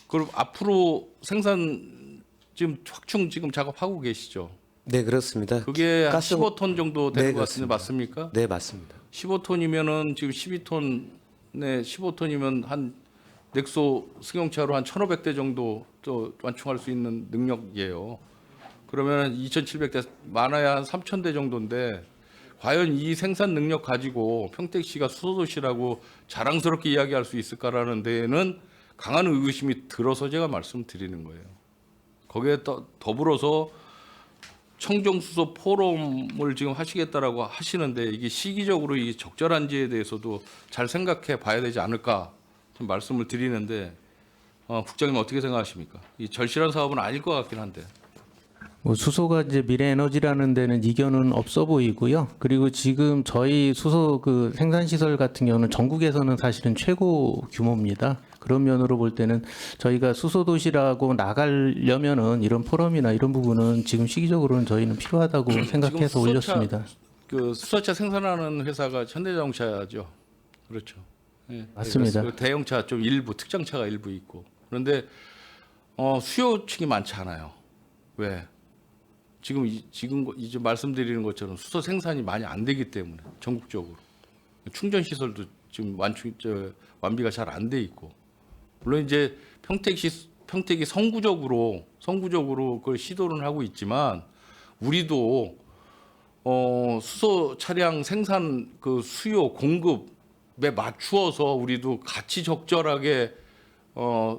그럼 앞으로 생산 지금 확충 지금 작업하고 계시죠? 네, 그렇습니다. 그게 한 가스- 15톤 정도 되는 네, 것 같은데 그렇습니다. 맞습니까? 네, 맞습니다. 15톤이면은 지금 12톤에 15톤이면 한 넥소 승용차로 한 1,500대 정도 또 완충할 수 있는 능력이에요. 그러면 2,700대 많아야 한 3,000대 정도인데 과연 이 생산 능력 가지고 평택시가 수소도시라고 자랑스럽게 이야기할 수 있을까라는 데에는 강한 의구심이 들어서 제가 말씀드리는 거예요. 거기에 더불어서 청정수소 포럼을 지금 하시겠다라고 하시는데 이게 시기적으로 이게 적절한지에 대해서도 잘 생각해 봐야 되지 않을까 좀 말씀을 드리는데 국장님 어떻게 생각하십니까? 이 절실한 사업은 아닐 것 같긴 한데. 뭐 수소가 이제 미래 에너지라는 데는 이견은 없어 보이고요. 그리고 지금 저희 수소 그 생산 시설 같은 경우는 전국에서는 사실은 최고 규모입니다. 그런 면으로 볼 때는 저희가 수소 도시라고 나가려면은 이런 포럼이나 이런 부분은 지금 시기적으로는 저희는 필요하다고 생각해서 지금 올렸습니다. 그 수소차 생산하는 회사가 현대자동차죠. 그렇죠. 예, 맞습니다. 그래서 대형차 좀 일부 특장차가 일부 있고 그런데 수요 측이 많지 않아요. 왜? 지금 이제 말씀드리는 것처럼 수소 생산이 많이 안 되기 때문에 전국적으로 충전 시설도 지금 완비가 잘 안 돼 있고 물론 이제 평택이 선구적으로 그걸 시도를 하고 있지만 우리도 수소 차량 생산 그 수요 공급에 맞추어서 우리도 같이 적절하게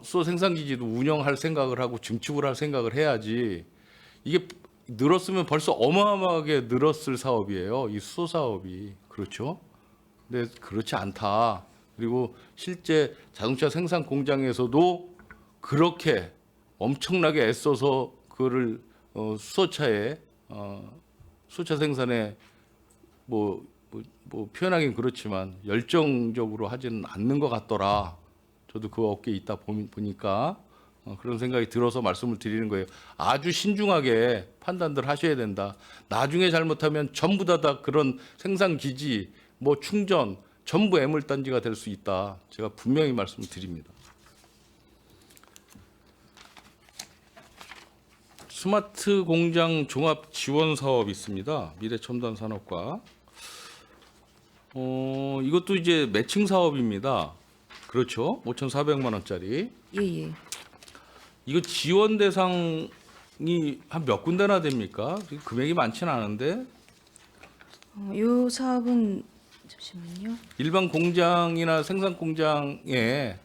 수소 생산 기지도 운영할 생각을 하고 증축을 할 생각을 해야지. 이게 늘었으면 벌써 어마어마하게 늘었을 사업이에요. 이 수소 사업이. 그렇죠? 근데 그렇지 않다. 그리고 실제 자동차 생산 공장에서도 그렇게 엄청나게 애써서 그거를 수소차에 수소차 생산에 뭐 표현하기는 그렇지만 열정적으로 하지는 않는 것 같더라. 저도 그 업계에 있다 보니까 그런 생각이 들어서 말씀을 드리는 거예요. 아주 신중하게 판단들 하셔야 된다. 나중에 잘못하면 전부 다 그런 생산 기지, 뭐 충전 전부 애물단지가 될 수 있다. 제가 분명히 말씀을 드립니다. 스마트 공장 종합 지원 사업 있습니다. 미래첨단 산업과 이것도 이제 매칭 사업입니다. 그렇죠? 5,400만 원짜리. 예. 이거 지원 대상이 한 몇 군데나 됩니까? 금액이 많지는 않은데 이 사업은 잠시만요. 일반 공장이나 생산 공장에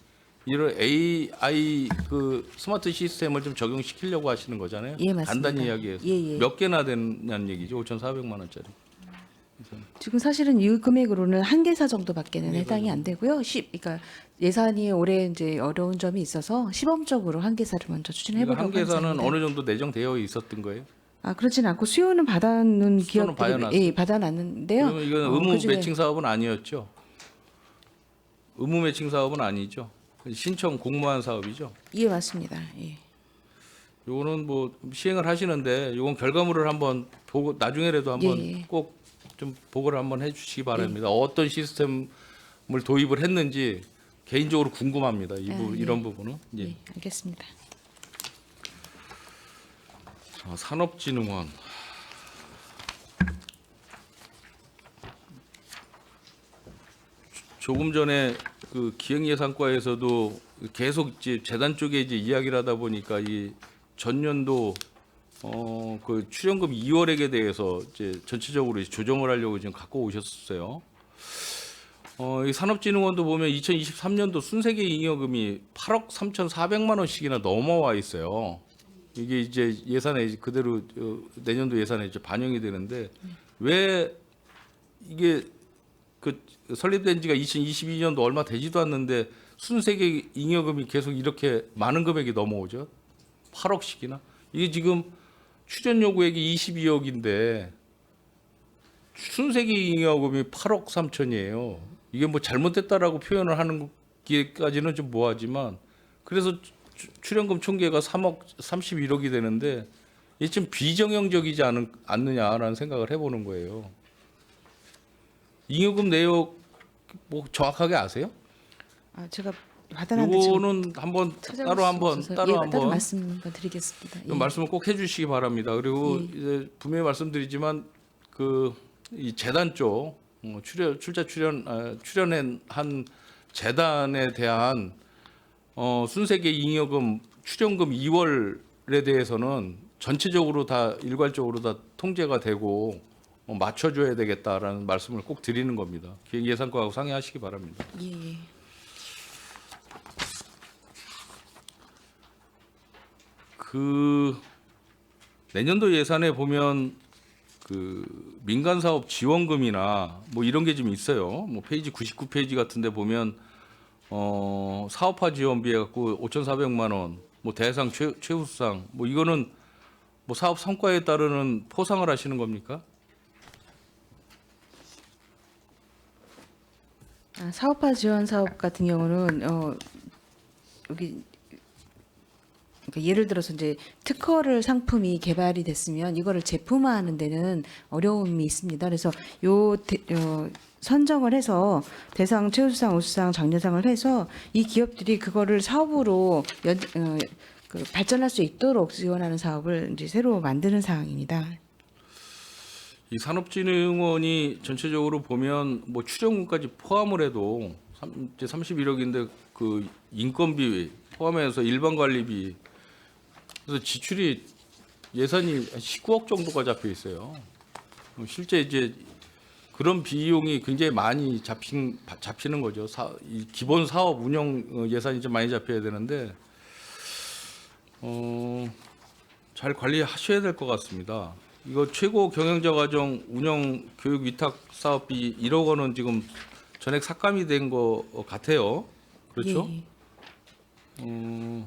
이런 AI 그 스마트 시스템을 좀 적용시키려고 하시는 거잖아요. 예, 맞습니다. 간단히 이야기해서 예. 몇 개나 되는 얘기죠? 5,400만 원짜리. 지금 사실은 이 금액으로는 한 개사 정도밖에는 해당이 안 되고요. 그러니까 예산이 올해 이제 어려운 점이 있어서 시범적으로 한 개사를 먼저 추진해 보려고 한 개사는 합니다. 어느 정도 내정되어 있었던 거예요? 그렇진 않고 수요는 받아놓은 수요는 기업들이 받아놨어요. 받아놨는데요. 그러면 이건 의무 그중에 매칭 사업은 아니었죠? 의무 매칭 사업은 아니죠? 신청 공모한 사업이죠? 예, 맞습니다. 예. 요거는 뭐 시행을 하시는데 요건 결과물을 한번 보고 나중에라도 한번 예. 꼭 좀 보고를 한번 해주시기 바랍니다. 어떤 시스템을 도입을 했는지 개인적으로 궁금합니다. 이런 부분은. 예. 예, 알겠습니다. 자, 산업진흥원. 조금 전에 그 기획예산과에서도 계속 이제 재단 쪽에 이제 이야기를 하다 보니까 이 전년도 그 출연금 2월액에 대해서 이제 전체적으로 조정을 하려고 지금 갖고 오셨어요. 이 산업진흥원도 보면 2023년도 순세계 잉여금이 8억 3,400만 원씩이나 넘어와 있어요. 이게 이제 예산에 그대로 내년도 예산에 이제 반영이 되는데 왜 이게 그 설립된 지가 2022년도 얼마 되지도 않는데 순세계 잉여금이 계속 이렇게 많은 금액이 넘어오죠? 8억씩이나. 이게 지금 출연 요구액이 22억인데 순세계 잉여금이 8억 3천이에요. 이게 뭐 잘못됐다라고 표현을 하는 기까지는 좀 뭐하지만 그래서 출연금 총계가 3억 31억이 되는데 이게 좀 비정형적이지 않느냐라는 생각을 해보는 거예요. 잉여금 내역 뭐 정확하게 아세요? 제가 받아놨는데 지금 요거는 한번 찾아볼 따로 수가 한번 없어서 따로 예, 한번 말씀 드리겠습니다. 좀 말씀을 꼭 해주시기 바랍니다. 그리고 이제 분명히 말씀드리지만 그 이 재단 쪽 출연한 한 재단에 대한 순세계 잉여금 출연금 2월에 대해서는 전체적으로 다 일괄적으로 다 통제가 되고 맞춰줘야 되겠다라는 말씀을 꼭 드리는 겁니다. 기획예산과하고 상의하시기 바랍니다. 예. 그 내년도 예산에 보면 그 민간 사업 지원금이나 뭐 이런 게 좀 있어요. 뭐 페이지 99페이지 같은데 보면 사업화 지원비해 갖고 5,400만 원, 뭐 대상 최우수상, 뭐 이거는 뭐 사업 성과에 따르는 포상을 하시는 겁니까? 사업화 지원 사업 같은 경우는 여기 그러니까 예를 들어서 이제 특허를 상품이 개발이 됐으면 이거를 제품화하는 데는 어려움이 있습니다. 그래서 선정을 해서 대상, 최우수상, 우수상, 장려상을 해서 이 기업들이 그거를 사업으로 발전할 수 있도록 지원하는 사업을 이제 새로 만드는 사항입니다. 이 산업진흥원이 전체적으로 보면 뭐 출연금까지 포함을 해도 이제 31억인데 그 인건비 포함해서 일반 관리비 그래서 지출이 예산이 한 19억 정도가 잡혀 있어요. 실제 이제 그런 비용이 굉장히 많이 잡히는 거죠. 이 기본 사업 운영 예산이 좀 많이 잡혀야 되는데 잘 관리하셔야 될 것 같습니다. 이거 최고 경영자 과정 운영 교육 위탁 사업비 1억 원은 지금 전액 삭감이 된 거 같아요. 그렇죠? 예,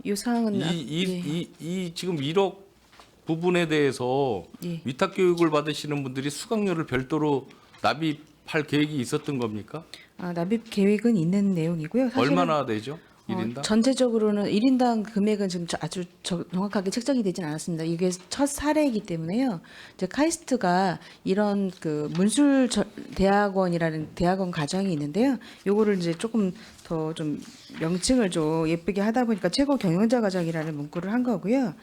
이 사항은 이 지금 1억 부분에 대해서 예. 위탁 교육을 받으시는 분들이 수강료를 별도로 납입할 계획이 있었던 겁니까? 납입 계획은 있는 내용이고요. 사실은 얼마나 되죠? 1인당? 전체적으로는 1인당 금액은 지금 아주 정확하게 책정이 되진 않았습니다. 이게 첫 사례이기 때문에요. 이제 카이스트가 이런 그 문술 대학원이라는 대학원 과정이 있는데요. 요거를 이제 조금 더 좀 명칭을 좀 예쁘게 하다 보니까 최고 경영자 과정이라는 문구를 한 거고요.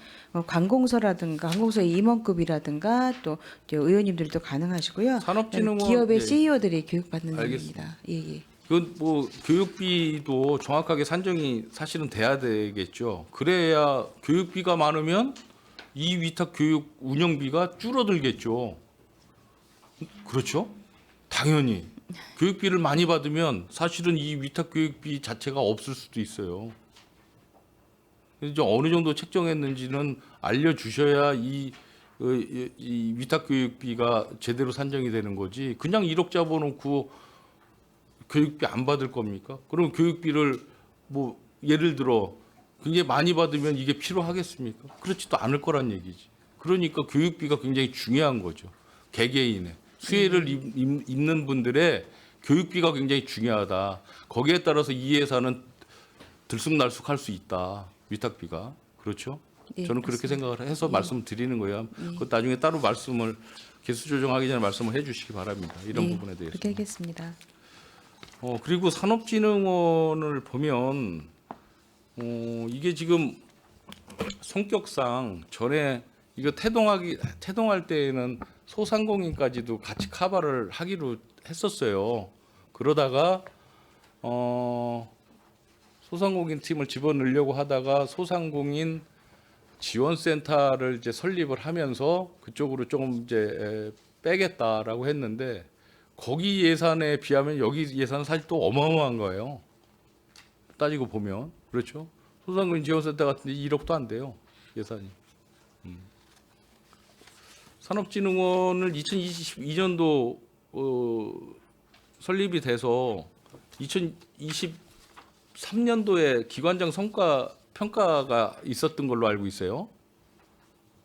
관공서라든가 관공서의 임원급이라든가 또 이제 의원님들이 또 가능하시고요. 산업진흥원 기업의 예. CEO들이 교육받는 알겠습니다. 내용입니다. 예, 예. 그건 뭐 교육비도 정확하게 산정이 사실은 돼야 되겠죠. 그래야 교육비가 많으면 이 위탁 교육 운영비가 줄어들겠죠. 그렇죠? 당연히 교육비를 많이 받으면 사실은 이 위탁 교육비 자체가 없을 수도 있어요. 그래서 좀 어느 정도 책정했는지는 알려주셔야 이 위탁 교육비가 제대로 산정이 되는 거지. 그냥 1억 잡아놓고 교육비 안 받을 겁니까? 그럼 교육비를 뭐 예를 들어 굉장히 많이 받으면 이게 필요하겠습니까? 그렇지도 않을 거란 얘기지. 그러니까 교육비가 굉장히 중요한 거죠. 개개인의 수혜를 입는 분들의 교육비가 굉장히 중요하다. 거기에 따라서 이 예산은 들쑥날쑥할 수 있다. 위탁비가. 그렇죠? 예, 저는 그렇게 맞습니다. 생각을 해서 말씀을 드리는 거예요. 그 나중에 따로 말씀을 개수 조정하기 전에 말씀을 해주시기 바랍니다. 이런 예, 부분에 대해서. 그렇게 하겠습니다. 그리고 산업진흥원을 보면 이게 지금 성격상 전에 이거 태동할 때에는 소상공인까지도 같이 커버를 하기로 했었어요. 그러다가 소상공인 팀을 집어넣으려고 하다가 소상공인 지원센터를 이제 설립을 하면서 그쪽으로 조금 이제 빼겠다라고 했는데 거기 예산에 비하면 여기 예산은 사실 또 어마어마한 거예요. 따지고 보면 그렇죠. 소상공인 지원센터 같은데 1억도 안 돼요 예산이. 산업진흥원을 2022년도 설립이 돼서 2023년도에 기관장 성과 평가가 있었던 걸로 알고 있어요.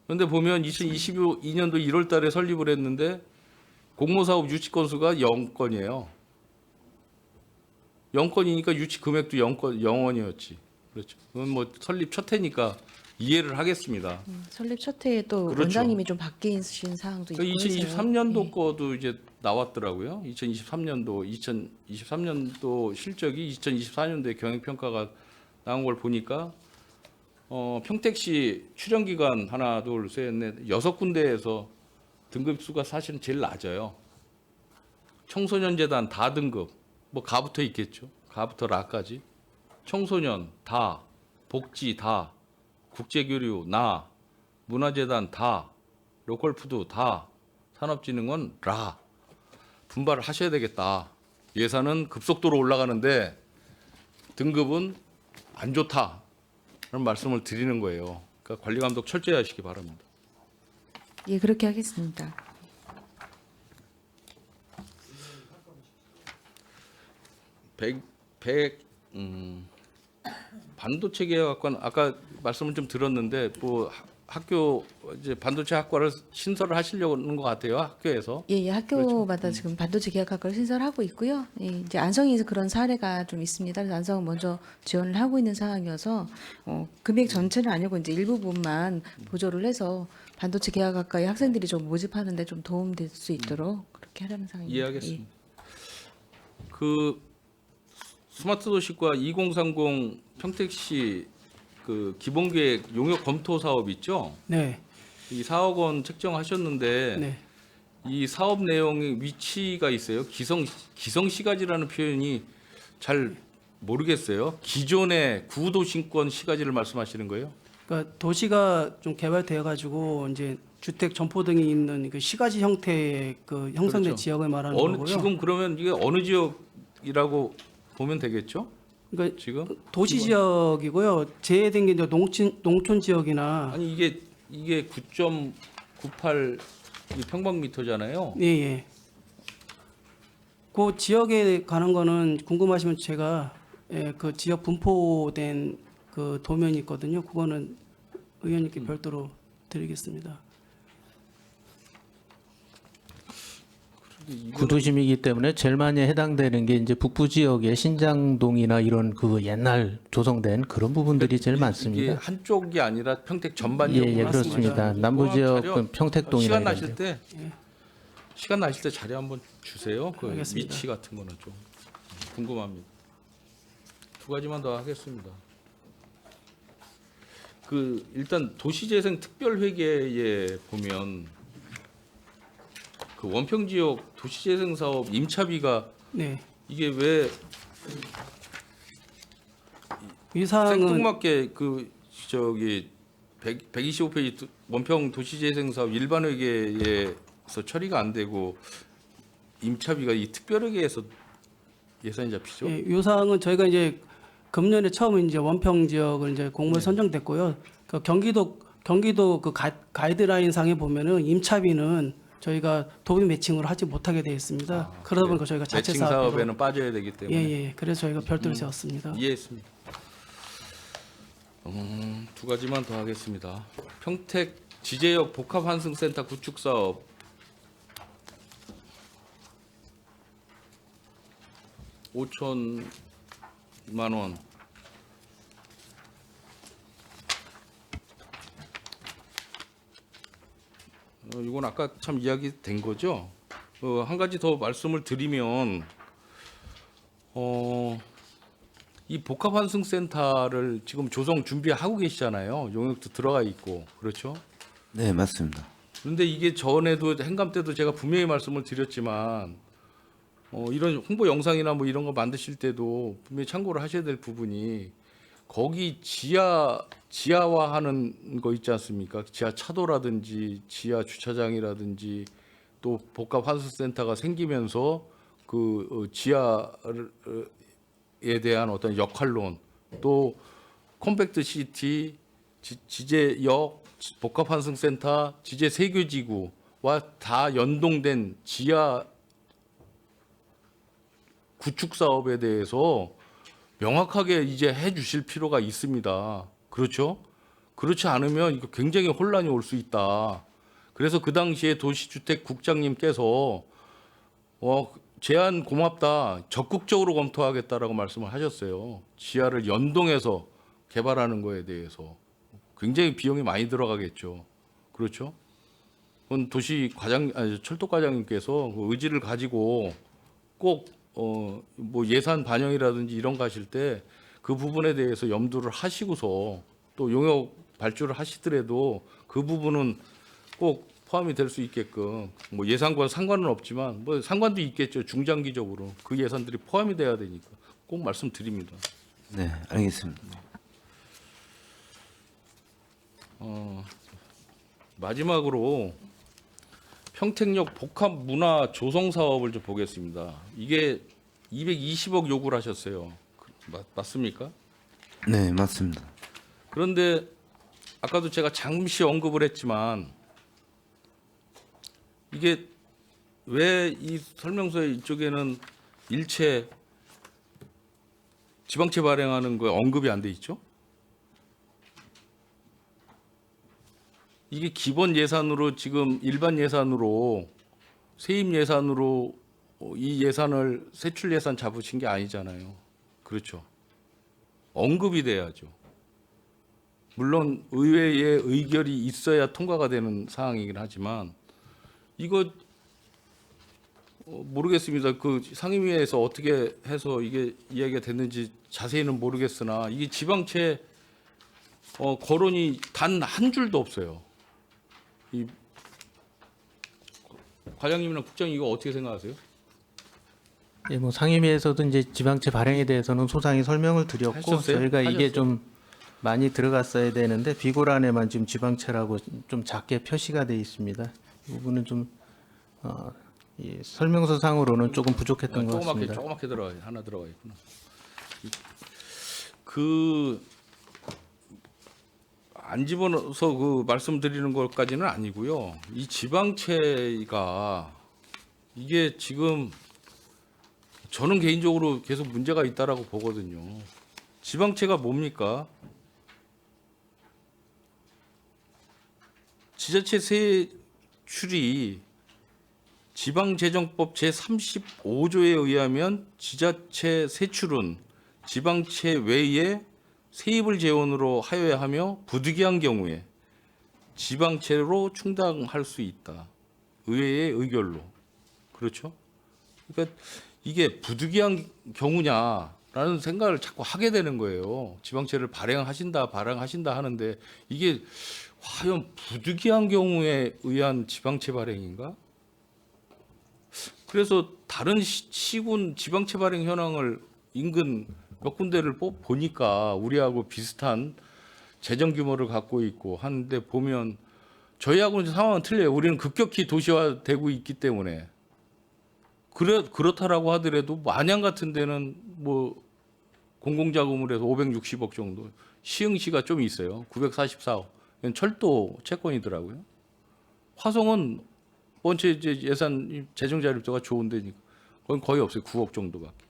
그런데 보면 2022년도 1월 달에 설립을 했는데 공모사업 유치 건수가 0건이에요. 0건이니까 유치 금액도 0원이었지. 그렇죠. 그건 뭐 설립 첫 해니까 이해를 하겠습니다. 설립 첫 해에 또 그렇죠. 원장님이 좀 바뀌신 사항도 있고 해서요. 2023년도 예. 거도 이제 나왔더라고요. 2023년도 실적이 2024년도에 경영평가가 나온 걸 보니까 평택시 출연 기관 하나, 둘, 셋, 넷, 6군데에서 등급수가 사실은 제일 낮아요. 청소년재단 다 등급, 뭐 가부터 있겠죠. 가부터 라까지. 청소년 다, 복지 다, 국제교류 나, 문화재단 다, 로컬푸드 다, 산업진흥원 라. 분발을 하셔야 되겠다. 예산은 급속도로 올라가는데 등급은 안 좋다. 라는 말씀을 드리는 거예요. 그러니까 관리감독 철저히 하시기 바랍니다. 예, 그렇게 하겠습니다. 반도체 계약관 아까 말씀을 좀 들었는데 뭐 학교 이제 반도체 학과를 신설을 하시려는 것 같아요. 학교에서. 예, 예, 학교마다 지금 반도체 계약학과를 신설하고 있고요. 예, 이제 안성에서 그런 사례가 좀 있습니다. 그래서 안성은 먼저 지원을 하고 있는 상황이어서 금액 전체는 아니고 이제 일부분만 보조를 해서 반도체 계약학과의 학생들이 좀 모집하는데 좀 도움될 수 있도록 그렇게 하려는 상황입니다. 이해하겠습니다. 그 스마트 도시과 2030 평택시 그 기본계획 용역 검토 사업 있죠? 네. 이 4억 원 책정하셨는데 네. 이 사업 내용의 위치가 있어요. 기성시가지라는 표현이 잘 모르겠어요. 기존의 구도심권 시가지를 말씀하시는 거예요? 그러니까 도시가 좀 개발되어 가지고 이제 주택 점포 등이 있는 그 시가지 형태의 그 형성된 그렇죠. 지역을 말하는 어느 거고요. 지금 그러면 이게 어느 지역이라고 보면 되겠죠? 그러니까 지금 도시 지역이고요. 제외된 게 이제 농촌 지역이나 아니 이게 9.98 평방미터잖아요. 예, 예. 그 지역에 관한 거는 궁금하시면 제가 그 지역 분포된 그 도면이 있거든요. 그거는 의원님께 별도로 드리겠습니다. 구도심이기 때문에 제일 많이 해당되는 게 이제 북부 지역의 신장동이나 이런 그 옛날 조성된 그런 부분들이 제일 이게 많습니다. 한쪽이 아니라 평택 전반적으로 예, 그렇습니다. 남부 지역은 평택동이나 시간 이런 나실 데. 때 시간 나실 때 자료 한번 주세요. 그 알겠습니다. 위치 같은 거는 좀 궁금합니다. 두 가지만 더 하겠습니다. 그 일단 도시재생 특별회계에 보면 그 원평 지역 도시재생 사업 임차비가 네. 이게 왜 이 사항은 생뚱맞게 그 저기 125페이지 원평 도시재생 사업 일반 회계에서 처리가 안 되고 임차비가 이 특별회계에서 예산이 잡히죠? 예, 이 사항은 저희가 이제 금년에 처음 이제 원평 지역을 이제 공모에 네. 선정됐고요. 그 경기도 그 가이드라인 상에 보면은 임차비는 저희가 도비 매칭으로 하지 못하게 되어 있습니다. 그러다 보니까 저희가 자체 매칭 사업으로 사업에는 빠져야 되기 때문에 예. 그래서 저희가 별도로 세웠습니다. 이해했습니다. 두 가지만 더 하겠습니다. 평택 지제역 복합환승센터 구축 사업 5천만 원. 이건 아까 참 이야기된 거죠. 한 가지 더 말씀을 드리면 이 복합환승센터를 지금 조성 준비하고 계시잖아요. 용역도 들어가 있고 그렇죠. 네, 맞습니다. 그런데 이게 전에도 행감 때도 제가 분명히 말씀을 드렸지만 이런 홍보 영상이나 뭐 이런 거 만드실 때도 분명히 참고를 하셔야 될 부분이 거기 지하화하는 거 있지 않습니까? 지하 차도라든지 지하 주차장이라든지 또 복합 환승센터가 생기면서 그 지하에 대한 어떤 역할론 또 컴팩트 시티 지제역 복합 환승센터 지제 세교지구와 다 연동된 지하 구축 사업에 대해서 명확하게 이제 해 주실 필요가 있습니다. 그렇죠? 그렇지 않으면 이거 굉장히 혼란이 올 수 있다. 그래서 그 당시에 도시주택 국장님께서 제안 고맙다. 적극적으로 검토하겠다라고 말씀을 하셨어요. 지하를 연동해서 개발하는 거에 대해서 굉장히 비용이 많이 들어가겠죠. 그렇죠? 그건 철도과장님께서 그 의지를 가지고 꼭 뭐 예산 반영이라든지 이런 거 하실 때 그 부분에 대해서 염두를 하시고서 또 용역 발주를 하시더라도 그 부분은 꼭 포함이 될 수 있게끔 뭐 예산과 상관은 없지만 뭐 상관도 있겠죠. 중장기적으로 그 예산들이 포함이 돼야 되니까 꼭 말씀드립니다. 네, 알겠습니다. 마지막으로 평택역 복합 문화 조성 사업을 좀 보겠습니다. 이게 220억 요구를 하셨어요. 맞습니까? 네, 맞습니다. 그런데 아까도 제가 잠시 언급을 했지만 이게 왜 이 설명서에 이쪽에는 일체 지방채 발행하는 거에 언급이 안 돼 있죠? 이게 기본 예산으로 지금 일반 예산으로 세입 예산으로 이 예산을 세출 예산 잡으신 게 아니잖아요. 그렇죠. 언급이 돼야죠. 물론 의회의 의결이 있어야 통과가 되는 사항이긴 하지만 이거 모르겠습니다. 그 상임위에서 어떻게 해서 이게 이야기가 됐는지 자세히는 모르겠으나 이게 지방채 거론이 단 한 줄도 없어요. 이 과장님이나 국장님 이거 어떻게 생각하세요? 예, 뭐 상임위에서도 이제 지방채 발행에 대해서는 소상히 설명을 드렸고 하셨어요? 저희가 이게 하셨어요? 좀 많이 들어갔어야 되는데 비고란에만 지금 지방채라고 좀 작게 표시가 돼 있습니다. 이 부분은 좀 이 설명서상으로는 조금 부족했던 것 같습니다. 조그맣게 하나 들어가 있구나. 안 집어넣어서 그 말씀드리는 것까지는 아니고요. 이 지방채가 이게 지금 저는 개인적으로 계속 문제가 있다라고 보거든요. 지방채가 뭡니까? 지자체 세출이 지방재정법 제35조에 의하면 지자체 세출은 지방채 외에 세입을 재원으로 하여야 하며 부득이한 경우에 지방채로 충당할 수 있다. 의회의 의결로. 그렇죠? 그러니까 이게 부득이한 경우냐라는 생각을 자꾸 하게 되는 거예요. 지방채를 발행하신다 하는데 이게 과연 부득이한 경우에 의한 지방채 발행인가? 그래서 다른 시군 지방채 발행 현황을 인근 몇 군데를 보니까 우리하고 비슷한 재정 규모를 갖고 있고 하는데 보면 저희하고는 상황은 틀려요. 우리는 급격히 도시화되고 있기 때문에 그렇다라고 하더라도 뭐 안양 같은 데는 뭐 공공자금을 해서 560억 정도, 시흥시가 좀 있어요. 944억. 이건 철도 채권이더라고요. 화성은 원체 이제 예산 재정 자립도가 좋은 데니까 거긴 거의 없어요. 9억 정도밖에.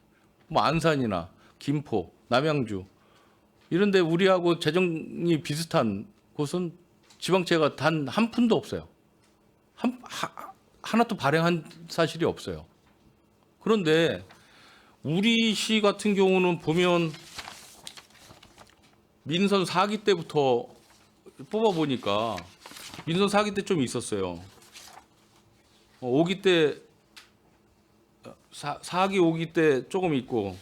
뭐 안산이나 김포, 남양주 이런 데 우리하고 재정이 비슷한 곳은 지방채가 단 한 푼도 없어요. 하나도 발행한 사실이 없어요. 그런데 우리 시 같은 경우는 보면 민선 4기 때부터 뽑아보니까 민선 4기 때 좀 있었어요. 5기 때 4기 5기 때 조금 있고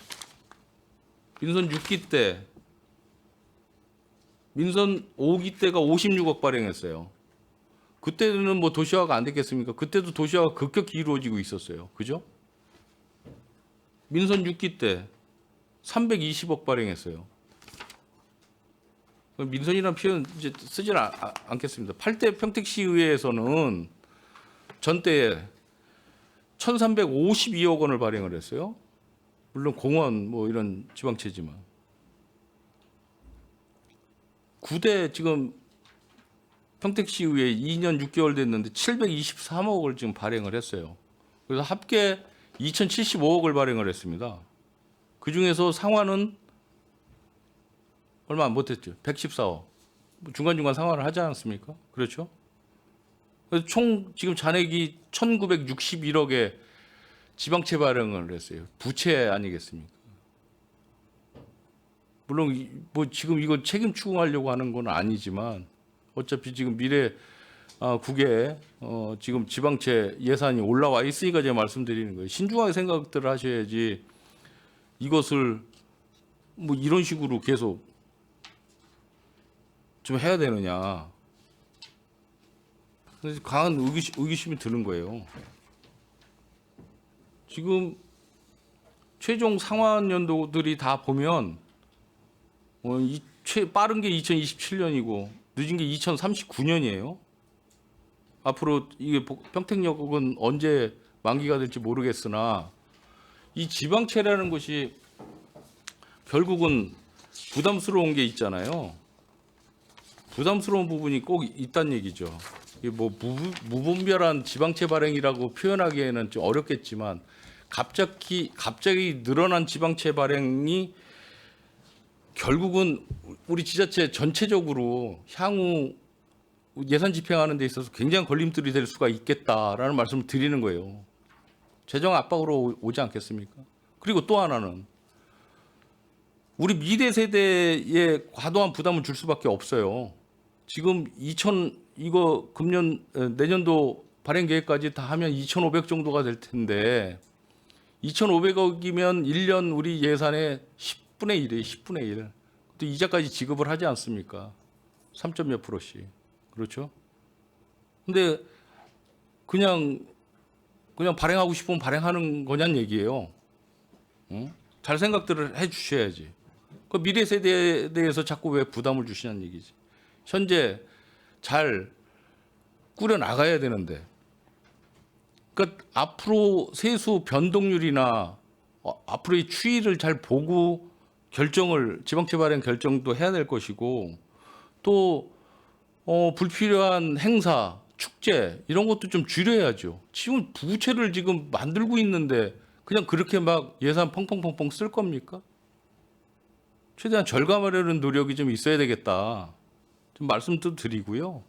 민선 6기 때 민선 5기 때가 56억 발행했어요. 그때는 뭐 도시화가 안 됐겠습니까? 그때도 도시화가 급격히 이루어지고 있었어요. 그죠? 민선 6기 때 320억 발행했어요. 민선이라는 표현 이제 쓰지는 않겠습니다. 8대 평택시의회에서는 전때에 1,352억 원을 발행을 했어요. 물론 공원 뭐 이런 지방채지만 9대 지금 평택시의회 2년 6개월 됐는데 723억을 지금 발행을 했어요. 그래서 합계 2,075억을 발행을 했습니다. 그 중에서 상환은 얼마 못했죠. 114억. 중간중간 상환을 하지 않았습니까? 그렇죠? 그래서 총 지금 잔액이 1,961억의 지방채 발행을 했어요. 부채 아니겠습니까? 물론 뭐 지금 이거 책임 추궁하려고 하는 건 아니지만 어차피 지금 미래 국회에 지금 지방채 예산이 올라와 있으니까 제가 말씀드리는 거예요. 신중하게 생각들을 하셔야지 이것을 뭐 이런 식으로 계속 좀 해야 되느냐. 그래서 강한 의구심이 드는 거예요. 지금 최종 상환 연도들이 다 보면 빠른 게 2027년이고 늦은 게 2039년이에요. 앞으로 이게 평택역은 언제 만기가 될지 모르겠으나 이 지방채라는 것이 결국은 부담스러운 게 있잖아요. 부담스러운 부분이 꼭 있다는 얘기죠. 이게 뭐 무분별한 지방채 발행이라고 표현하기에는 좀 어렵겠지만 갑자기 늘어난 지방채 발행이 결국은 우리 지자체 전체적으로 향후 예산 집행하는 데 있어서 굉장한 걸림돌이 될 수가 있겠다라는 말씀을 드리는 거예요. 재정 압박으로 오지 않겠습니까? 그리고 또 하나는 우리 미래 세대에 과도한 부담을 줄 수밖에 없어요. 지금 이거 내년도 발행 계획까지 다 하면 2,500 정도가 될 텐데 2,500억이면 1년 우리 예산의 10분의 1이에요. 10분의 1. 또 이자까지 지급을 하지 않습니까? 3점 몇 %씩. 그렇죠? 근데 그냥 발행하고 싶으면 발행하는 거냐는 얘기예요. 잘 생각들을 해주셔야지. 그 미래 세대에 대해서 자꾸 왜 부담을 주시냐는 얘기지. 현재 잘 꾸려 나가야 되는데. 그러니까 앞으로 세수 변동률이나 앞으로의 추이를 잘 보고 결정을 지방채 발행 결정도 해야 될 것이고 또 불필요한 행사, 축제 이런 것도 좀 줄여야죠. 지금 부채를 지금 만들고 있는데 그냥 그렇게 막 예산 펑펑펑펑 쓸 겁니까? 최대한 절감하려는 노력이 좀 있어야 되겠다. 좀 말씀도 드리고요.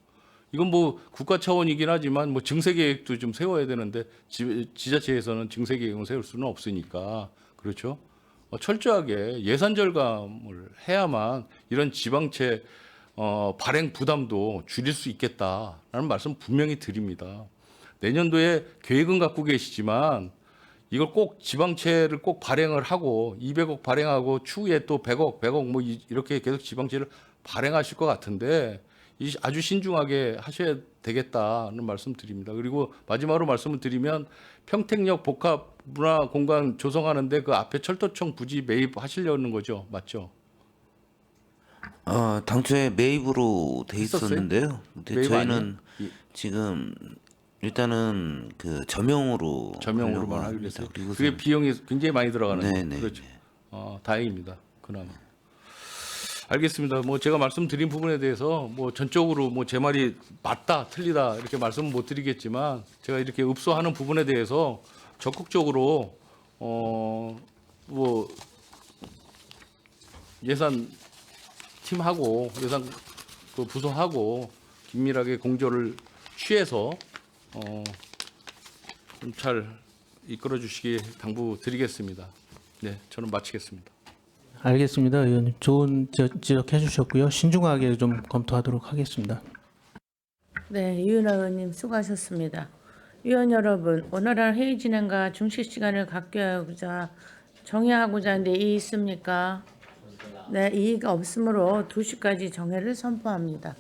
이건 뭐 국가 차원이긴 하지만 뭐 증세 계획도 좀 세워야 되는데 지자체에서는 증세 계획을 세울 수는 없으니까 그렇죠. 철저하게 예산 절감을 해야만 이런 지방채 발행 부담도 줄일 수 있겠다라는 말씀 분명히 드립니다. 내년도에 계획은 갖고 계시지만 이걸 꼭 지방채를 꼭 발행을 하고 200억 발행하고 추후에 또 100억 뭐 이렇게 계속 지방채를 발행하실 것 같은데 아주 신중하게 하셔야 되겠다는 말씀 드립니다. 그리고 마지막으로 말씀을 드리면 평택역 복합문화공간 조성하는데 그 앞에 철도청 부지 매입하시려는 거죠, 맞죠? 당초에 매입으로 돼 했었어요? 있었는데요. 근데 매입 저희는 아니에요? 지금 일단은 그 점용으로만 점용으로만 하기로 했어요. 그리고 그게 비용이 굉장히 많이 들어가는 네네. 거 그렇죠. 다행입니다. 그나마. 알겠습니다. 뭐 제가 말씀드린 부분에 대해서 뭐 전적으로 뭐 제 말이 맞다, 틀리다 이렇게 말씀은 못 드리겠지만 제가 이렇게 읍소하는 부분에 대해서 적극적으로 뭐 예산 팀하고 예산 그 부서하고 긴밀하게 공조를 취해서 좀 잘 이끌어 주시기 당부드리겠습니다. 네, 저는 마치겠습니다. 알겠습니다, 의원님. 좋은 지적해 주셨고요. 신중하게 좀 검토하도록 하겠습니다. 네, 이윤아 의원님 수고하셨습니다. 위원 여러분, 오늘날 회의 진행과 중식 시간을 갖고자 정의하고자 하는데 이의 있습니까? 네, 이의가 없으므로 2시까지 정회를 선포합니다.